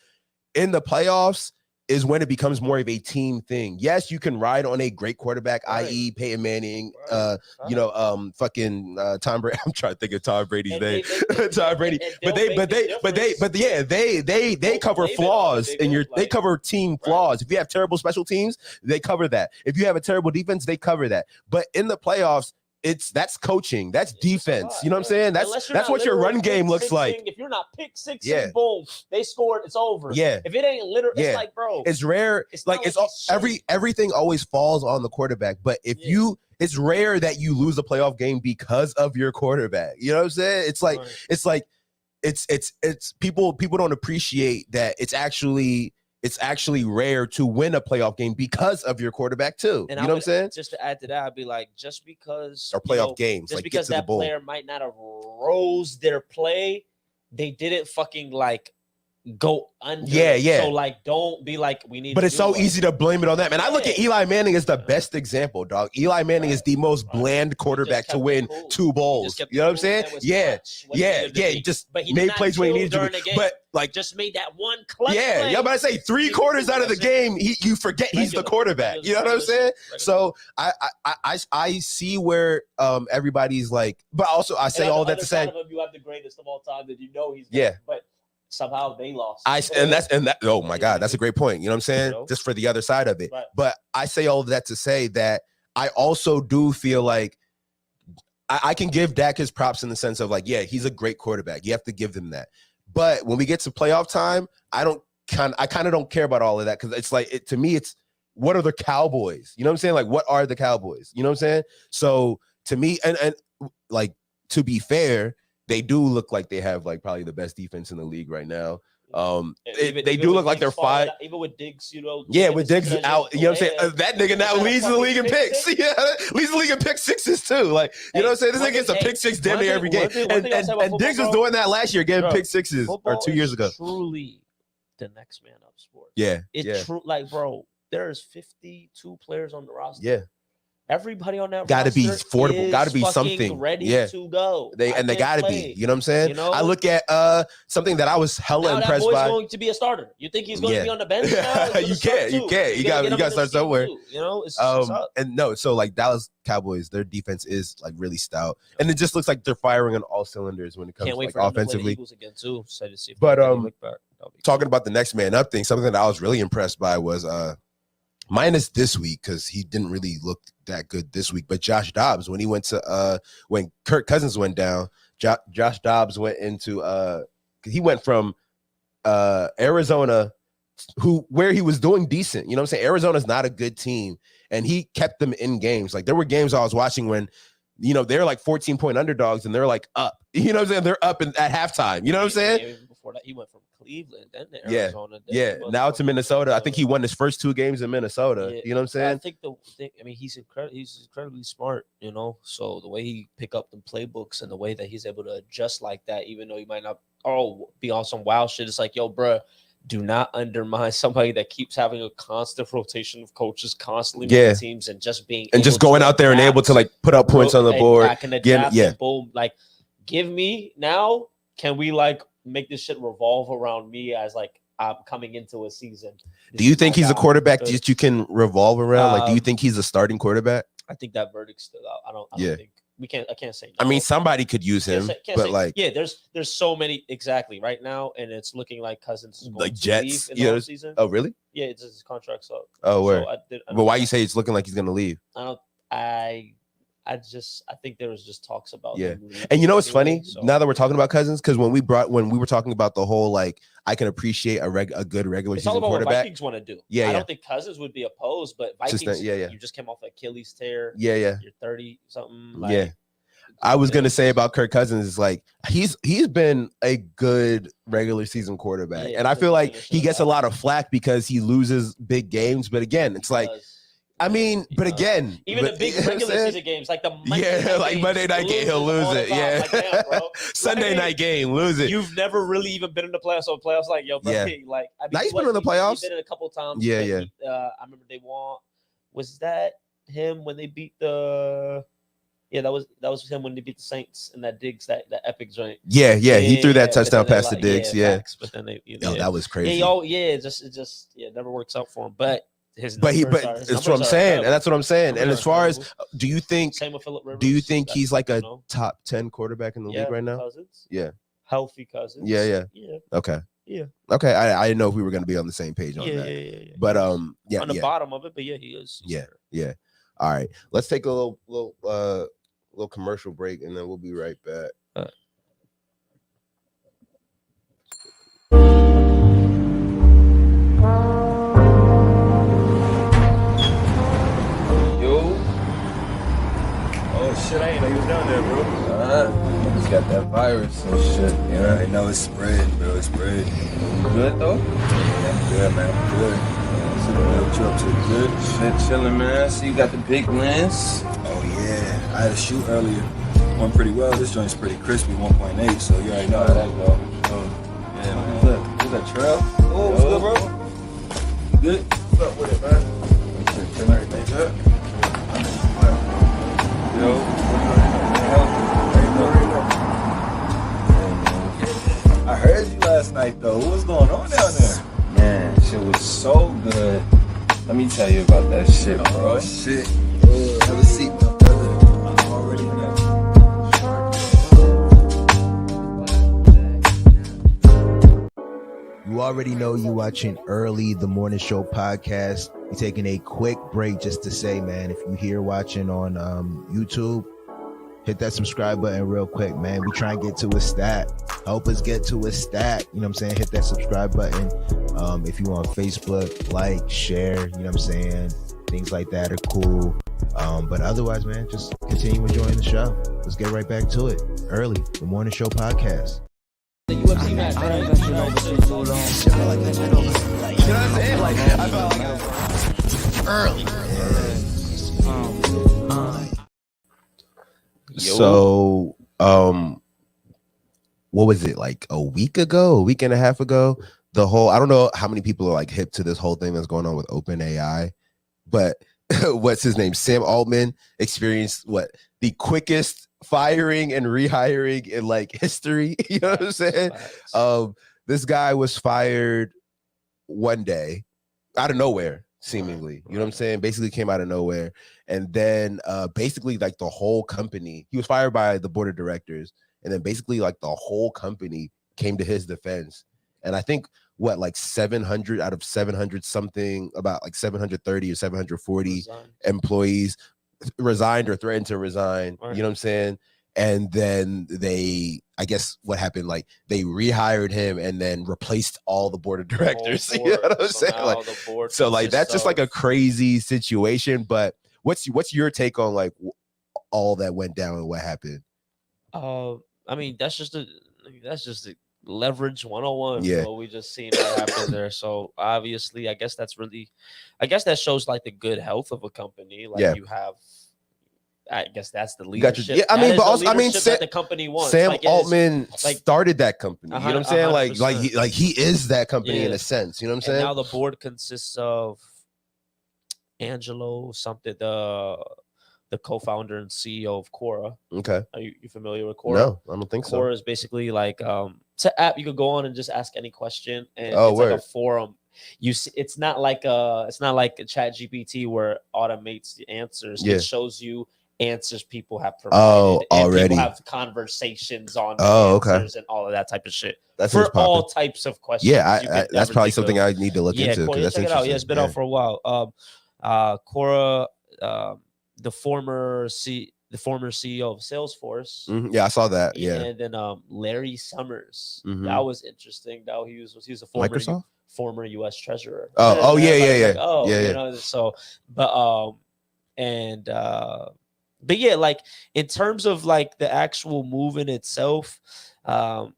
In the playoffs, is when it becomes more of a team thing. Yes, you can ride on a great quarterback, i.e. Peyton Manning, fucking Tom Brady. I'm trying to think of Tom Brady's name. Tom Brady. But they cover flaws in they cover team flaws. If you have terrible special teams, they cover that. If you have a terrible defense, they cover that. But in the playoffs, that's coaching, that's defense. You know what I'm saying? That's what your run game looks like. If you're not pick six, boom, they scored, it's over. Yeah. If it ain't literal, it's like, bro, it's rare. Everything always falls on the quarterback. But if it's rare that you lose a playoff game because of your quarterback. You know what I'm saying? It's people don't appreciate that it's actually rare to win a playoff game because of your quarterback too. And you know what I'm saying? Just to add to that, I'd be like, just because games, just because that player might not have rose their play, they didn't fucking like go under. Yeah. So like, don't be like, we need. But it's so easy to blame it on them. And I look at Eli Manning as the best example, dog. Eli Manning is the most bland quarterback to win 2 bowls. You know what I'm saying? Yeah. He just made plays when he needed to. But like, just made that one clutch play. Yeah, but I say 3 quarters out of the game, you forget he's the quarterback. You know what I'm saying? So I see where everybody's like, but also I say all that to say, you have the greatest of all time that he's but somehow they lost. Oh my God, that's a great point. You know what I'm saying? Just for the other side of it. Right. But I say all of that to say that I also do feel like I can give Dak his props in the sense of like, yeah, he's a great quarterback. You have to give him that. But when we get to playoff time, I kind of don't care about all of that, because it's like, to me, it's what are the Cowboys? You know what I'm saying? Like, what are the Cowboys? You know what I'm saying? So to me, and like, to be fair, they do look like they have like probably the best defense in the league right now. They do look like they're fine. Even with Diggs, with Diggs out, you know what I'm saying? That nigga now leads the league in picks. Yeah, leads the league in pick sixes too. Like, you know what I'm saying? This nigga gets a pick six damn near every game. And Diggs was doing that last year, getting pick sixes, or 2 years ago. Truly the next man up sport. Yeah. It's true. Like, bro, there's 52 players on the roster. Yeah. Everybody on that got to be affordable, got to be something ready to go. They got to be. You know what I'm saying? I look at something that I was hella impressed by. That boy's going to be a starter. You think he's going to be on the bench now? You can't. You got to start somewhere. You know, it's and no, so like Dallas Cowboys, their defense is like really stout, and it just looks like they're firing on all cylinders when it comes to like offensively. Eagles again too. So to see if but talking about the next man up thing, something that I was really impressed by was minus this week, because he didn't really look that good this week. But Josh Dobbs, when he went to when Kirk Cousins went down, Josh Dobbs went into he went from Arizona, where he was doing decent. You know what I'm saying? Arizona's not a good team, and he kept them in games. Like, there were games I was watching when, you know, they're like 14-point underdogs and they're like up. You know what I'm saying? They're up at halftime. You know what I'm saying? Before that, he went from Cleveland, then to Arizona. Now to Minnesota. I think he won his first 2 games in Minnesota. You know what I'm saying? I think he's incredibly smart, you know. So the way he pick up the playbooks and the way that he's able to adjust like that, even though he might not be on some wild shit, it's like, yo, bro, do not undermine somebody that keeps having a constant rotation of coaches, constantly moving teams, and just being just going out there and able to like put up points on the board. Boom, like, give me now. Can we like make this shit revolve around me as like I'm coming into a season? Do you think he's a quarterback that you can revolve around? Like, do you think he's a starting quarterback? I think that verdict's still out. I don't think I can't say no. I mean, somebody could use him, there's so many exactly right now, and it's looking like Cousins is going like to Jets leave in the season. Oh, really? Yeah, it's his contract's up. Oh, where? But why you say it's looking like he's going to leave? I think there was just talks about and you know what's funny? Now that we're talking about Cousins, because when we were talking about the whole like, I can appreciate a good regular season quarterback. What Vikings want to do. I don't think Cousins would be opposed, but Vikings, you just came off an Achilles tear. You're 30 something. Like, I was gonna say about Kirk Cousins is like he's been a good regular season quarterback, and I feel like he gets a lot of flack because he loses big games. But again, it's like. I mean, but again, even the big regular season games, like the Monday night game, he'll lose it. Yeah, like, damn, bro. Sunday night game, lose it. You've never really even been in the playoffs. So playoffs, like, yo, bro, like, I mean, now he's been in the playoffs. He did it a couple times. Yeah. I remember they won. Was that him when they beat the? Yeah, that was him when they beat the Saints in that Diggs that epic joint. Yeah, he threw that touchdown pass to Diggs. Yeah, facts, but then they that was crazy. It just it never works out for him. But his numbers are. That's what I'm saying, and that's what I'm saying. And as far as do you think? Same with Phillip Rivers. Do you think he's like a top 10 quarterback in the league right now? Cousins. Yeah, healthy Cousins. Yeah. Okay. Yeah. Okay. I didn't know if we were going to be on the same page on that. Yeah. But on the bottom of it, but yeah, he is. Yeah. All right. Let's take a little commercial break, and then we'll be right back. Shit, I ain't know you was down there, bro. Just got that virus and shit. You know, I know it's spreading, bro. It's spreading. You good though? Yeah, I'm good, man. I'm good. What you up to? Good? Shit, chilling, man. I see you got the big lens. Oh yeah, I had a shoot earlier. Went pretty well. This joint's pretty crispy, 1.8. So you already know how that go. Yeah, man. Who's that Trail? Oh, what's good, bro? You good? What's up with it, man? Shit, chilling. Everything good? Yo, I heard you last night though. What was going on down there? man, shit was so good. Let me tell you about that shit, bro. Oh shit. Have a seat, my brother. I already know. You already know you watching Early, the morning show podcast. We're taking a quick break just to say, man, if you're here watching on YouTube, hit that subscribe button real quick, man. We try and get to a stat. Help us get to a stat. You know what I'm saying? Hit that subscribe button. If you on Facebook, like, share, you know what I'm saying? Things like that are cool. But otherwise, man, just continue enjoying the show. Let's get right back to it. Early, the morning show podcast. The UFC match, right? You know what I'm saying? Like, I felt like early. So, what was it, like a week and a half ago? I don't know how many people are like hip to this whole thing that's going on with OpenAI, but what's his name? Sam Altman experienced the quickest firing and rehiring in like history. You know what I'm saying? This guy was fired one day out of nowhere, seemingly. You know what I'm saying? Basically came out of nowhere. And then basically like the whole company, he was fired by the board of directors. And then basically like the whole company came to his defense. And I think like 700 out of 700 something, about like 730 or 740 employees resigned or threatened to resign. Right. You know what I'm saying? And then I guess what happened, like they rehired him and then replaced all the board of directors. Board. You know what I'm saying? Like, that's just like a crazy situation. But what's your take on like all that went down and what happened? I mean, that's just the leverage 101. Yeah, what we just seen that happen there. So obviously, I guess that shows like the good health of a company. Like you have. I guess that's the leadership. Yeah, I mean, but also, that the company wants. Sam Altman started that company. You know what I'm saying? 100%. Like he is that company in a sense. You know what I'm saying? Now the board consists of Angelo something, the co-founder and CEO of Quora. Okay, are you familiar with Quora? No, I don't think so. Quora is basically like it's an app you could go on and just ask any question, and it's like a forum. You see, it's not like a ChatGPT where it automates the answers. Yeah. It shows you answers people have provided. Already people have conversations on answers and all of that type of shit. That's for all types of questions. Yeah, that's probably something I need to look into. Quora, check it out. Yeah, it's been out for a while. Quora, the former CEO of Salesforce. Yeah, I saw that. Yeah, and then Larry Summers. That was interesting. Now he was a former Microsoft? Former U.S. treasurer. Yeah. You know, so but yeah, like in terms of like the actual move in itself, I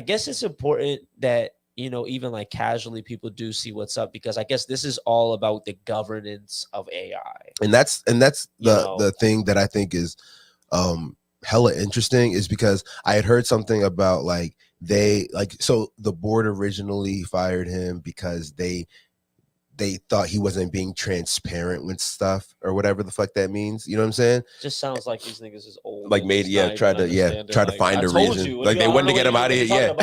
guess it's important that, you know, even like casually people do see what's up, because I guess this is all about the governance of AI. And that's the thing that I think is hella interesting, is because I had heard something about so the board originally fired him because they they thought he wasn't being transparent with stuff or whatever the fuck that means. You know what I'm saying? Just sounds like these niggas is old. Like made tried to find a reason. Like they wanted to get him out of here. Yeah.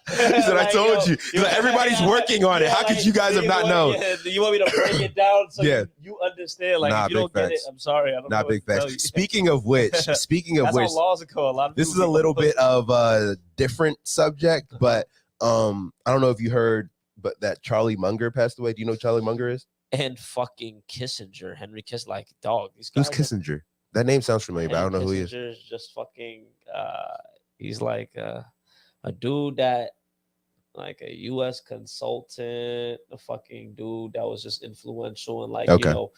He said, I told you. He's like, everybody's working on it. How could you guys have not known? You want me to break it down so you understand? Like if you don't get it, I'm sorry. I don't know. Big facts. Speaking of which, that's how laws go. A lot of this is a little bit of a different subject, but I don't know if you heard, but that Charlie Munger passed away. Do you know who Charlie Munger is? And fucking Kissinger, Henry Kissinger, like dog. These guys. Who's Kissinger? That name sounds familiar, but I don't know who he is. Kissinger's just fucking. He's like a dude that, like a U.S. consultant, a fucking dude that was just influential in like you know,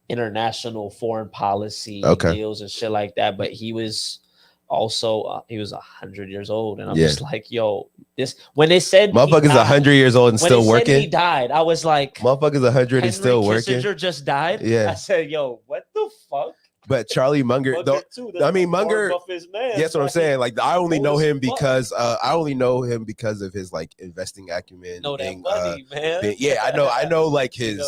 international foreign policy deals and shit like that. But he was also he was 100 years old, and I'm just like, yo, this when they said motherfucker's 100 years old and still working. He died. I was like, motherfucker's 100 and still working. Kissinger just died. Yeah, I said, yo, what the fuck? But Charlie Munger, I mean Munger. That's what I'm saying. Like I only know him because of his like investing acumen. Know that money, man. I know like his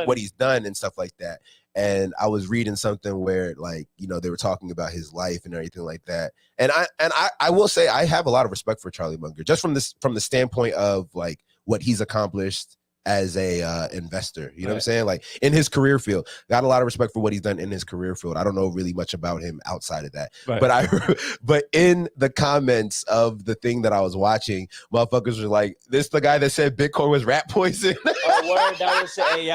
what he's done and stuff like that. And I was reading something where like, you know, they were talking about his life and everything like that. And I will say I have a lot of respect for Charlie Munger, just from the standpoint of like what he's accomplished as a investor. You know what I'm saying? Like in his career field, got a lot of respect for what he's done in his career field. I don't know really much about him outside of that. Right. But in the comments of the thing that I was watching, motherfuckers were like, this the guy that said Bitcoin was rat poison. Word, that was hey,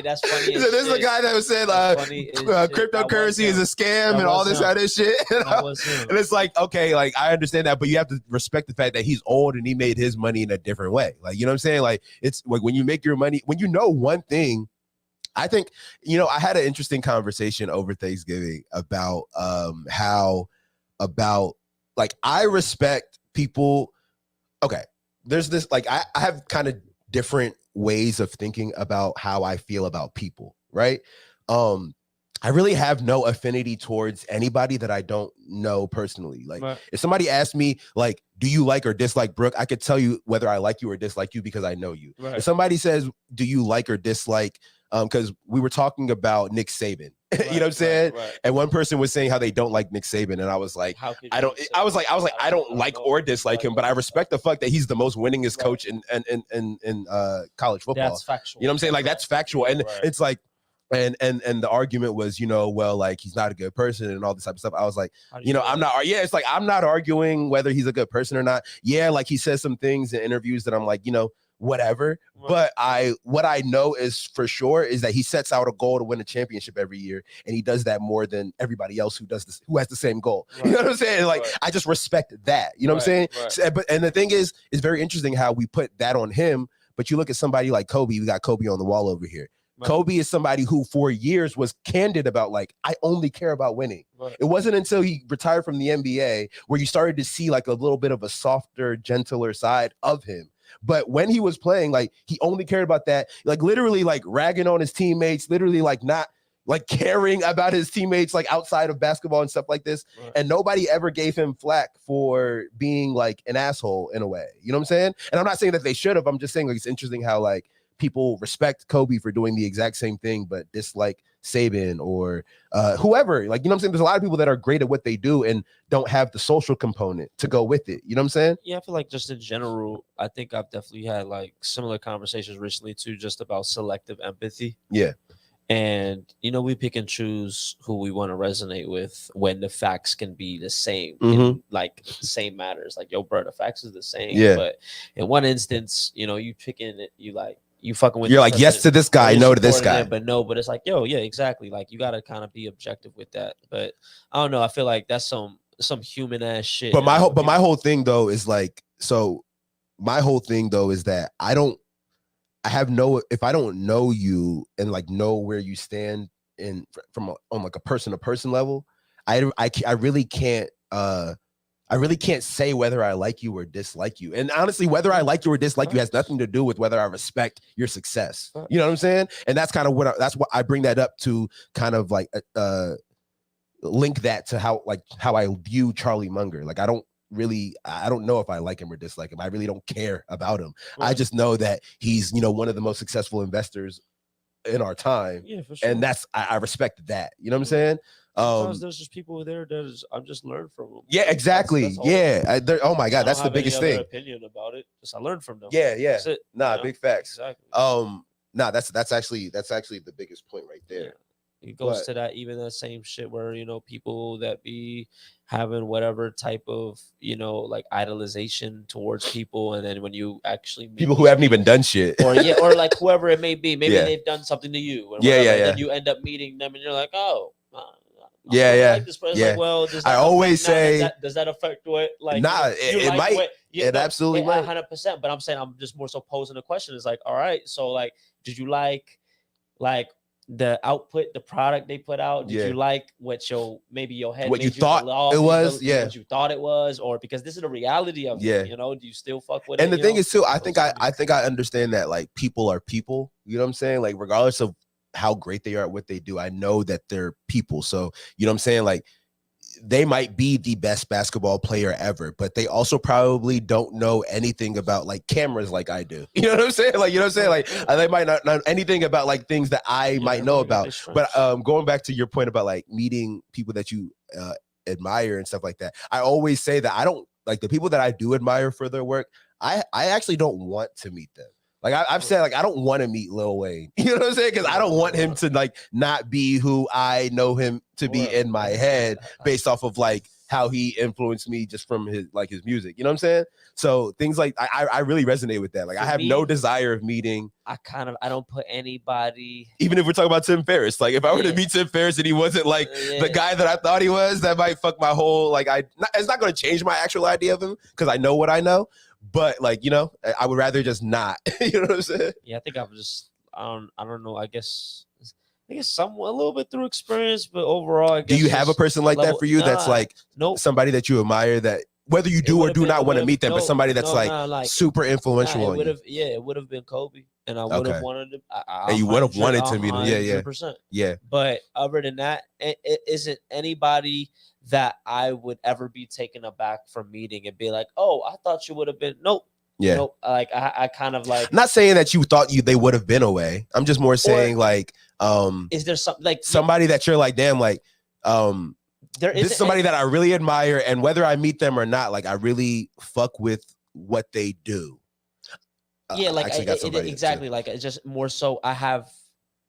that's funny. This is the guy that said cryptocurrency is a scam and all this other shit. And it's like, okay, like I understand that, but you have to respect the fact that he's old and he made his money in a different way. Like, you know what I'm saying? Like it's like when you make your money, when you know one thing, I think, you know, I had an interesting conversation over Thanksgiving about like I respect people. Okay, there's this like I have kind of different ways of thinking about how I feel about people, right? I really have no affinity towards anybody that I don't know personally. Like if somebody asked me like, do you like or dislike Brooke? I could tell you whether I like you or dislike you because I know you. Right. If somebody says, do you like or dislike, because we were talking about Nick Saban, you know what I'm saying? Right. And one person was saying how they don't like Nick Saban. And I was like, I don't like or dislike him, but I respect the fact that he's the most winningest coach in college football. That's factual. You know what I'm saying? Like that's factual. And it's like, and the argument was, you know, well, like he's not a good person and all this type of stuff. I was like, you know, it's like I'm not arguing whether he's a good person or not. Yeah, like he says some things in interviews that I'm like, you know, whatever. Right. But what I know is for sure is that he sets out a goal to win a championship every year, and he does that more than everybody else who does this, who has the same goal. Right. You know what I'm saying? Like I just respect that. You know what I'm saying? Right. And the thing is, it's very interesting how we put that on him. But you look at somebody like Kobe. We got Kobe on the wall over here. Right. Kobe is somebody who for years was candid about like, I only care about winning. Right. It wasn't until he retired from the NBA where you started to see like a little bit of a softer, gentler side of him. But when he was playing, like he only cared about that, like literally like ragging on his teammates, literally like not like caring about his teammates, like outside of basketball and stuff like this. Right. And nobody ever gave him flack for being like an asshole in a way. You know what I'm saying? And I'm not saying that they should have. I'm just saying like it's interesting how like people respect Kobe for doing the exact same thing, but dislike Saban or whoever. Like, you know what I'm saying? There's a lot of people that are great at what they do and don't have the social component to go with it. You know what I'm saying? Yeah, I feel like just in general, I think I've definitely had like similar conversations recently too, just about selective empathy. Yeah. And, you know, we pick and choose who we want to resonate with when the facts can be the same, in, like same matters. Like, yo, bro, the facts is the same. Yeah. But in one instance, you know, you picking it, you like, you fucking with. You're like, yes to this guy, no to this guy. But it's like, yo, yeah, exactly. Like, you got to kind of be objective with that. But I don't know. I feel like that's some human ass shit. But my whole thing though is like, so my whole thing though is that if I don't know you and like know where you stand on like a person to person level, I really can't say whether I like you or dislike you. And honestly, whether I like you or dislike you has nothing to do with whether I respect your success. You know what I'm saying? And that's kind of what I bring that up to kind of like link that to how I view Charlie Munger. Like I don't really, I don't know if I like him or dislike him. I really don't care about him. Right. I just know that he's, you know, one of the most successful investors in our time. Yeah, for sure. And that's, I respect that. You know what I'm saying? Sometimes there's just people there that I'm just learned from them. Yeah, exactly. That's Oh my God, that's the biggest thing. Opinion about it. Just I learned from them. Yeah. That's it, Big facts. Exactly. Nah, that's actually the biggest point right there. Yeah. It goes to that, even the same shit where, you know, people that be having whatever type of, you know, like idolization towards people, and then when you actually meet people who haven't even done shit, or or like whoever it may be, maybe they've done something to you, and then you end up meeting them, and you're like, oh, like this person. Like, well, I always say, does that affect what? Like, nah, it might. It absolutely might. 100%. But I'm saying, I'm just more so posing the question. Is like, all right, so like, did you like the output, the product they put out? Did you like what maybe your head, what you thought it was? What you thought it was, or because this is the reality of it, you know? Do you still fuck with it? And the thing is too, I think I understand that, like, people are people. You know what I'm saying? Like, regardless of how great they are at what they do, I know that they're people. So you know what I'm saying? Like, they might be the best basketball player ever, but they also probably don't know anything about like cameras like I do. You know what I'm saying? Like, you know what I'm saying? Like, they might not know anything about like things that I might know about. But going back to your point about like meeting people that you admire and stuff like that, I always say that I don't like the people that I do admire for their work. I actually don't want to meet them. Like I've said, like, I don't want to meet Lil Wayne. You know what I'm saying? Because I don't want him to like not be who I know him to be in my head based off of like how he influenced me just from his music. You know what I'm saying? So things like I really resonate with that. Like, I have no desire of meeting. I don't put anybody. Even if we're talking about Tim Ferriss, like if I were to meet Tim Ferriss and he wasn't like the guy that I thought he was, that might fuck my whole it's not going to change my actual idea of him because I know what I know. But like, you know, I would rather just not. You know what I'm saying? Yeah, I think I'm just I don't know. I guess somewhat a little bit through experience, but overall, I guess. Do you have a person like that for you? That's like somebody that you admire, that whether you do or do not want to meet them, but somebody that's like super influential on you. It would have been Kobe, and I would have wanted to. And you would have wanted to meet him. Yeah, 100%. Yeah. But other than that, it isn't anybody that I would ever be taken aback from meeting and be like, oh, I thought you would have been. Nope. Yeah. Nope. Like I kind of like. I'm not saying that you thought they would have been away. I'm just more saying like, is there something like somebody that you're like, damn, like, this is somebody that I really admire, and whether I meet them or not, like, I really fuck with what they do. Yeah, like exactly. Like, it's just more so I have.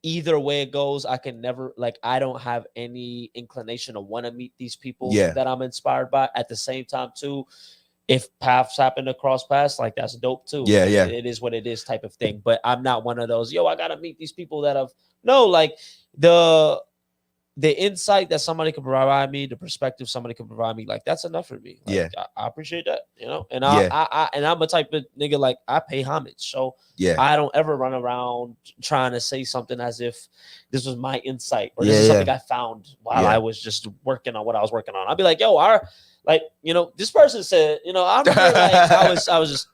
Either way it goes, I can never I don't have any inclination to want to meet these people that I'm inspired by. At the same time, too, if paths happen to cross paths, like, that's dope too. Yeah. It is what it is type of thing. But I'm not one of those, I gotta meet these people that like the insight that somebody can provide me, the perspective somebody can provide me, like, that's enough for me. Like, I appreciate that, you know. And I'm a type of nigga, like, I pay homage, so I don't ever run around trying to say something as if this was my insight or this is something I found while I was just working on what I was working on. I'd be like, this person said, I remember I was just,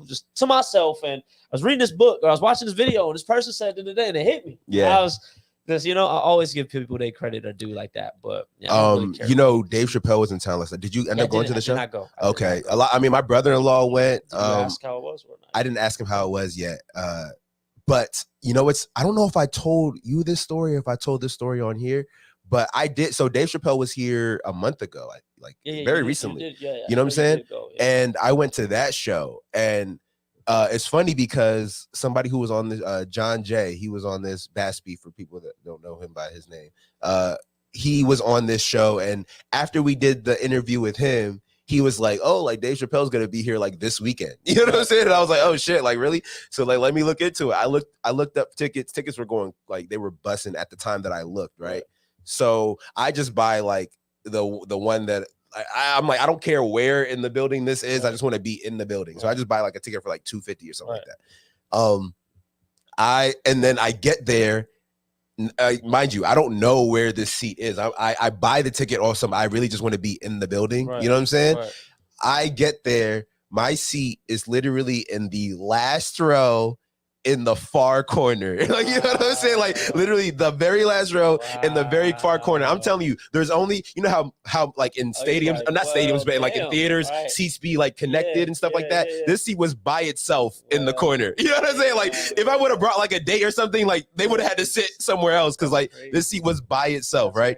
just to myself, and I was reading this book or I was watching this video, and this person said it today, and it hit me. Yeah. I was. Because, I always give people their credit or do like that. But, Dave Chappelle was in town last night. Did you end up going to the show? I did not go. Okay. A lot. I mean, my brother-in-law went. Did you ask how it was or not? I didn't ask him how it was yet. But, I don't know if I told you this story, if I told this story on here, but I did. So Dave Chappelle was here a month ago, very recently. You know what I'm saying? And I went to that show, and it's funny because somebody who was on this, John Jay, he was on this, Baspy, for people that don't know him by his name. He was on this show, and after we did the interview with him, he was like, oh, like, Dave Chappelle's gonna be here like this weekend. You know what I'm saying? And I was like, oh shit, like, really? So like, let me look into it. I looked up tickets. Tickets were going, like, they were bussing at the time that I looked, right? So I just buy like the one that I'm like, I don't care where in the building this is. I just want to be in the building. So I just buy like a ticket for like $250 or something like that. And then I get there. Mind you, I don't know where this seat is. I buy the ticket or something. I really just want to be in the building. Right. You know what I'm saying? Right. I get there. My seat is literally in the last row in the far corner. Like, you know what I'm saying? Like literally the very last row in the very far corner. I'm telling you, there's only, you know how like in stadiums, not stadiums, but like in theaters, seats be like connected and stuff like that. This seat was by itself in the corner. You know what I'm saying? Like if I would have brought like a date or something, like they would have had to sit somewhere else because like this seat was by itself, right?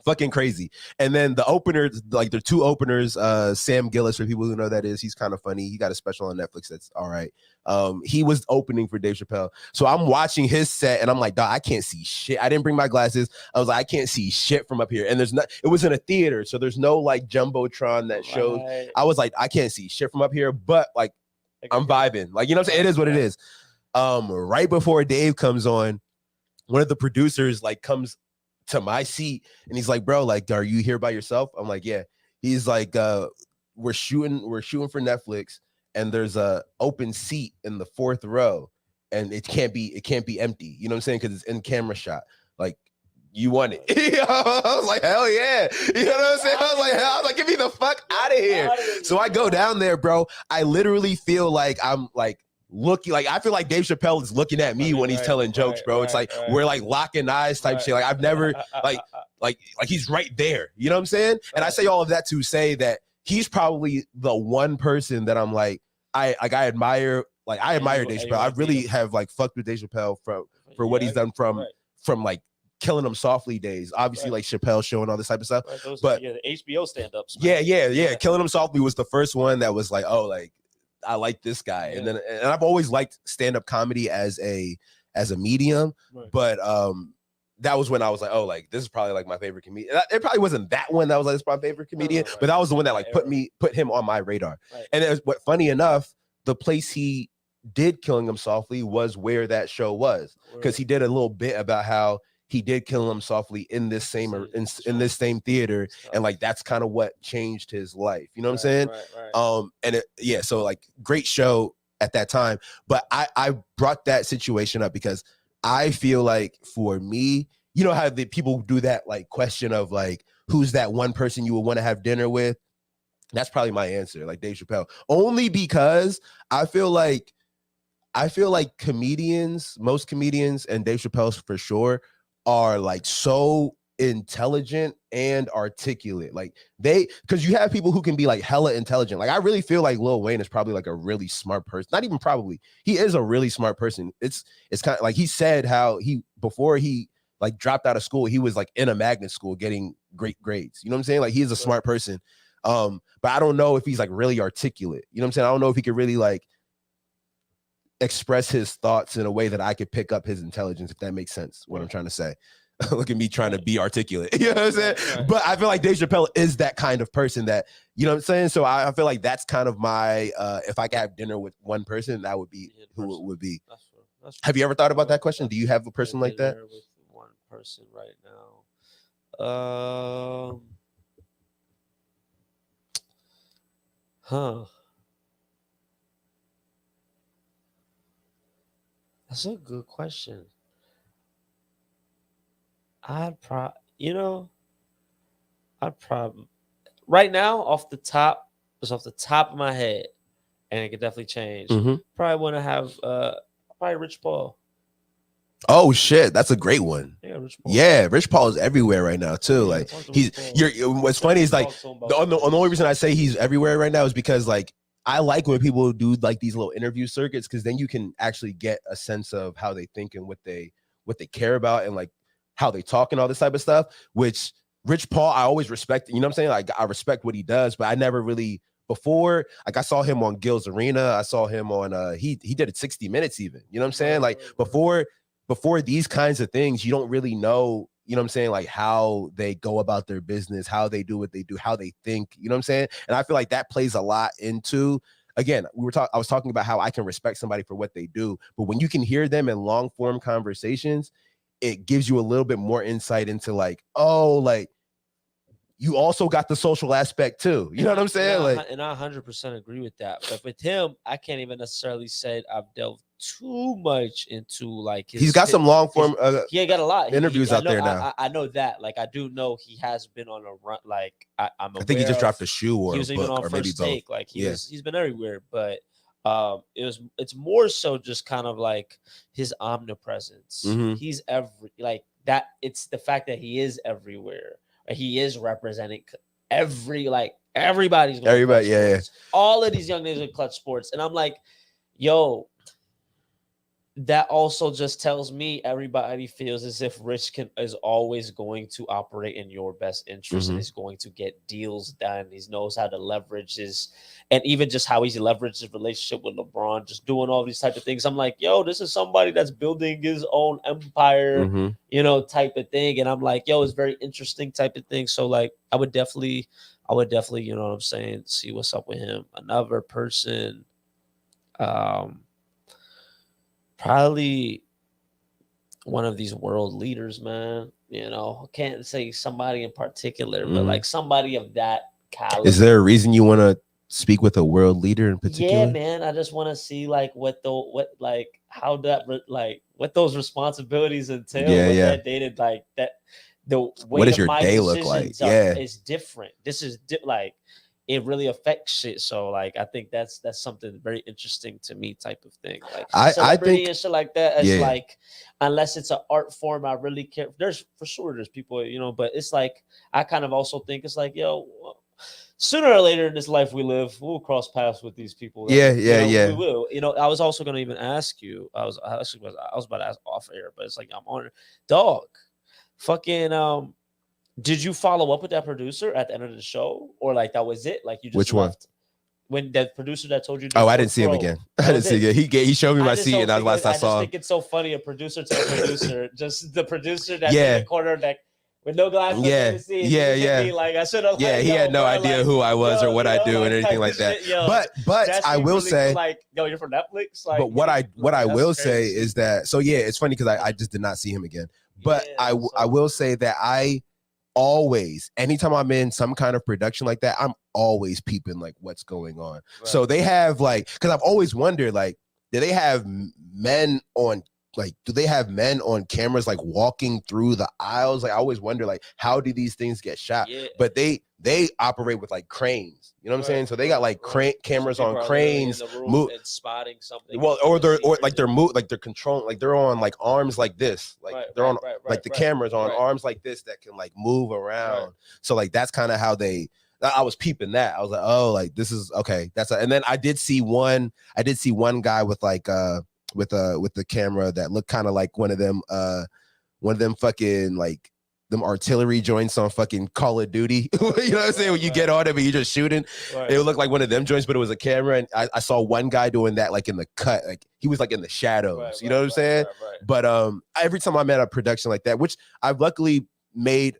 Fucking crazy. And then the openers, like the two openers, Sam Gillis, for people who know that is, he's kind of funny. He got a special on Netflix that's all right. He was opening for Dave Chappelle. So I'm watching his set and I'm like, dog, I can't see shit. I didn't bring my glasses. I was like, I can't see shit from up here. And there's not, it was in a theater, so there's no like Jumbotron that shows. I was like, I can't see shit from up here, but like I'm vibing. Like, you know what I'm saying? It is what it is. Right before Dave comes on, one of the producers like comes to my seat and he's like, bro, like, are you here by yourself? I'm like, yeah. He's like, we're shooting for Netflix and there's a open seat in the 4th row and it can't be empty. You know what I'm saying? Because it's in camera shot. Like, you want it. I was like, hell yeah. You know what I'm saying? I was like, get me the fuck out of here. So I go down there, bro. I literally feel like I'm like looking, like I feel like Dave Chappelle is looking at me when he's telling jokes, bro. It's like we're like locking eyes type shit. Like I've never like he's right there. You know what I'm saying? And I say all of that to say that he's probably the one person that I'm like, I admire. Like I admire Dave Chappelle. I really have like fucked with Dave Chappelle for what he's done from like Killing Them Softly days. Obviously, like Chappelle Show and all this type of stuff. But the HBO stand-ups. Yeah. Killing Them Softly was the first one that was like, oh, like I like this guy. And then I've always liked stand-up comedy as a medium. But that was when I was like, oh, like this is probably like my favorite comedian. It probably wasn't that one that was like this is my favorite comedian, but that was the one that like put him on my radar. And it was, what funny enough, the place he did Killing Them Softly was where that show was, because he did a little bit about how he did Kill Them Softly in this same in this same theater, and like that's kind of what changed his life. You know what I'm saying? And so like great show at that time. But I brought that situation up because I feel like for me, you know how the people do that like question of like who's that one person you would want to have dinner with? That's probably my answer, like Dave Chappelle. Only because I feel like comedians, most comedians, and Dave Chappelle for sure, are like so intelligent and articulate. Like because you have people who can be like hella intelligent. Like I really feel like Lil Wayne is probably like a really smart person. Not even probably, he is a really smart person. It's kind of like he said how before he like dropped out of school, he was like in a magnet school getting great grades. You know what I'm saying? Like he is a smart person. But I don't know if he's like really articulate. You know what I'm saying? I don't know if he could really like express his thoughts in a way that I could pick up his intelligence, if that makes sense, what I'm trying to say. Look at me trying to be articulate. You know what I'm saying? But I feel like Dave Chappelle is that kind of person that, you know what I'm saying? So I feel like that's kind of my, if I could have dinner with one person, that would be who it would be. That's have you ever thought about that question? Do you have a person like that? With one person right now. That's a good question. I'd probably right now off the top of my head, and it could definitely change. Probably want to have probably Rich Paul. Oh shit, that's a great one. Yeah, Rich Paul. Yeah, Rich Paul is everywhere right now too. Like what's funny is like the only reason I say he's everywhere right now is because like I like when people do like these little interview circuits, because then you can actually get a sense of how they think and what they care about and like how they talk and all this type of stuff. Which Rich Paul, I always respect. You know what I'm saying? Like I respect what he does, but I never really before. Like I saw him on Gil's Arena. I saw him on he did it 60 Minutes even. You know what I'm saying? Like before these kinds of things, you don't really know. You know what I'm saying? Like how they go about their business, how they do what they do, how they think, you know what I'm saying? And I feel like that plays a lot into, again, I was talking about how I can respect somebody for what they do, but when you can hear them in long form conversations, it gives you a little bit more insight into like, oh, like you also got the social aspect too. You know what I'm saying? And I 100% agree with that. But with him, I can't even necessarily say I've delved too much into like he's got some long form he got a lot interviews out there now. I know that, like I do know he has been on a run. Like I think he just dropped a shoe or he was even on or First maybe Take. Both. Like he's been everywhere. But it's more so just kind of like his omnipresence. He's like that. It's the fact that he is everywhere. He is representing everybody's going everybody, all of these young niggas in clutch sports, and I'm like, yo, that also just tells me everybody feels as if Rich is always going to operate in your best interest and is going to get deals done. He knows how to leverage his, and even just how he's leveraged his relationship with LeBron, just doing all these type of things. I'm like, yo, this is somebody that's building his own empire, you know, type of thing. And I'm like, yo, it's very interesting type of thing. So like, I would definitely, you know what I'm saying, see what's up with him. Another person, probably one of these world leaders, man. You know, I can't say somebody in particular, but like somebody of that caliber. Is there a reason you want to speak with a world leader in particular? Yeah, man. I just want to see like what those responsibilities entail. That dated like that. The way what does your day look like? It's different. This is like. It really affects shit. So like I think that's something very interesting to me type of thing. Like I think and shit like that. It's like unless it's an art form, I really care. There's people, you know, but it's like I kind of also think it's like, yo, sooner or later in this life we live, we'll cross paths with these people. We will. You know, I was also gonna even ask you, I was about to ask off air, but it's like I'm on dog. Fucking did you follow up with that producer at the end of the show, or like that was it? Like you just which left? When that producer that told you? I didn't see him again. I didn't see him again. He showed me my seat, and that was last I saw. I think it's so funny. A producer to a producer, just the producer that's in the corner that with no glasses. Like I should have. Yeah, he had no idea who I was or what I do and anything like that. But I will say, like, yo, you're from Netflix. Like, but what I will say is that. So yeah, it's funny because I just did not see him again. But I will say that I. Always, anytime I'm in some kind of production like that, I'm always peeping like what's going on. Right. So they have like, because I've always wondered like, do they have men on cameras like walking through the aisles? Like I always wonder like, how do these things get shot? But they operate with like cranes. You know what I'm saying? So they got like cameras on cranes, and spotting something. Well, or they're controlling, like they're on like arms like this, like they're on like the cameras on arms like this that can like move around. So like that's kind of how they. I was peeping that. I was like, oh, like this is okay. And then I did see one guy with like with the camera that looked kind of like one of them fucking like. Them artillery joints on fucking Call of Duty. You know what I'm saying? When you get on it and you're just shooting, it would look like one of them joints, but it was a camera. And I saw one guy doing that like in the cut, like he was like in the shadows. You know what I'm saying? But every time I'm at a production like that, which I've luckily made,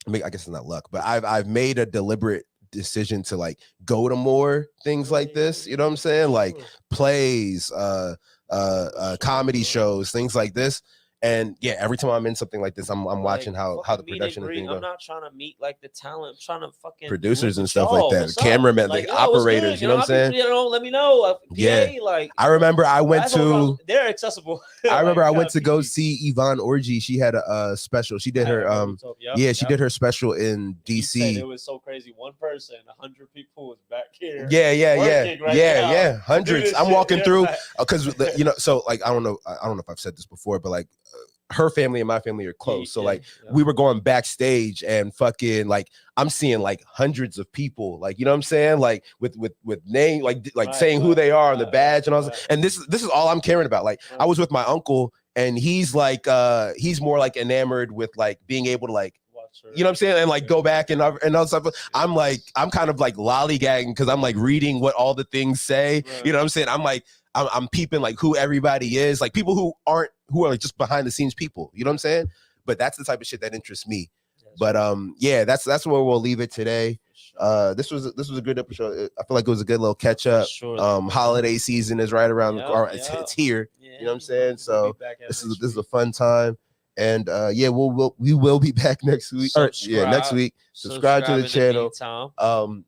I guess it's not luck, but I've made a deliberate decision to like go to more things like this. You know what I'm saying? Like plays, comedy shows, things like this. And yeah, every time I'm in something like this, I'm watching how the production is being done. I'm not trying to meet like the talent. I'm trying to fucking producers and stuff like that, cameramen, like operators. You know what I'm saying? You know, let me know. Like I remember I went to. They're accessible. I remember I went to go see Yvonne Orji. She had a special. She did her she did her special in DC. It was so crazy. One person, 100 people was back here. Yeah. Hundreds. I'm walking through because you know. So like I don't know if I've said this before, but like. Her family and my family are close. So like we were going backstage and fucking like I'm seeing like hundreds of people, like, you know what I'm saying? Like with name, like saying who they are on the badge and all that. And this is all I'm caring about. Like I was with my uncle and he's like he's more like enamored with like being able to like, you know what I'm saying? And like go back and all stuff. I'm kind of like lollygagging because I'm like reading what all the things say. You know what I'm saying? I'm like, I'm peeping like who everybody is, like people who are like just behind the scenes people, you know what I'm saying? But that's the type of shit that interests me. But yeah, that's where we'll leave it today. This was a good episode. I feel like it was a good little catch up. Holiday season is right around the corner. It's here. You know what I'm saying? So this is a fun time. And yeah, we will be back next week. Next week. Subscribe to the channel.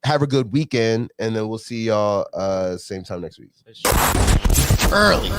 Have a good weekend, and then we'll see y'all same time next week. Early.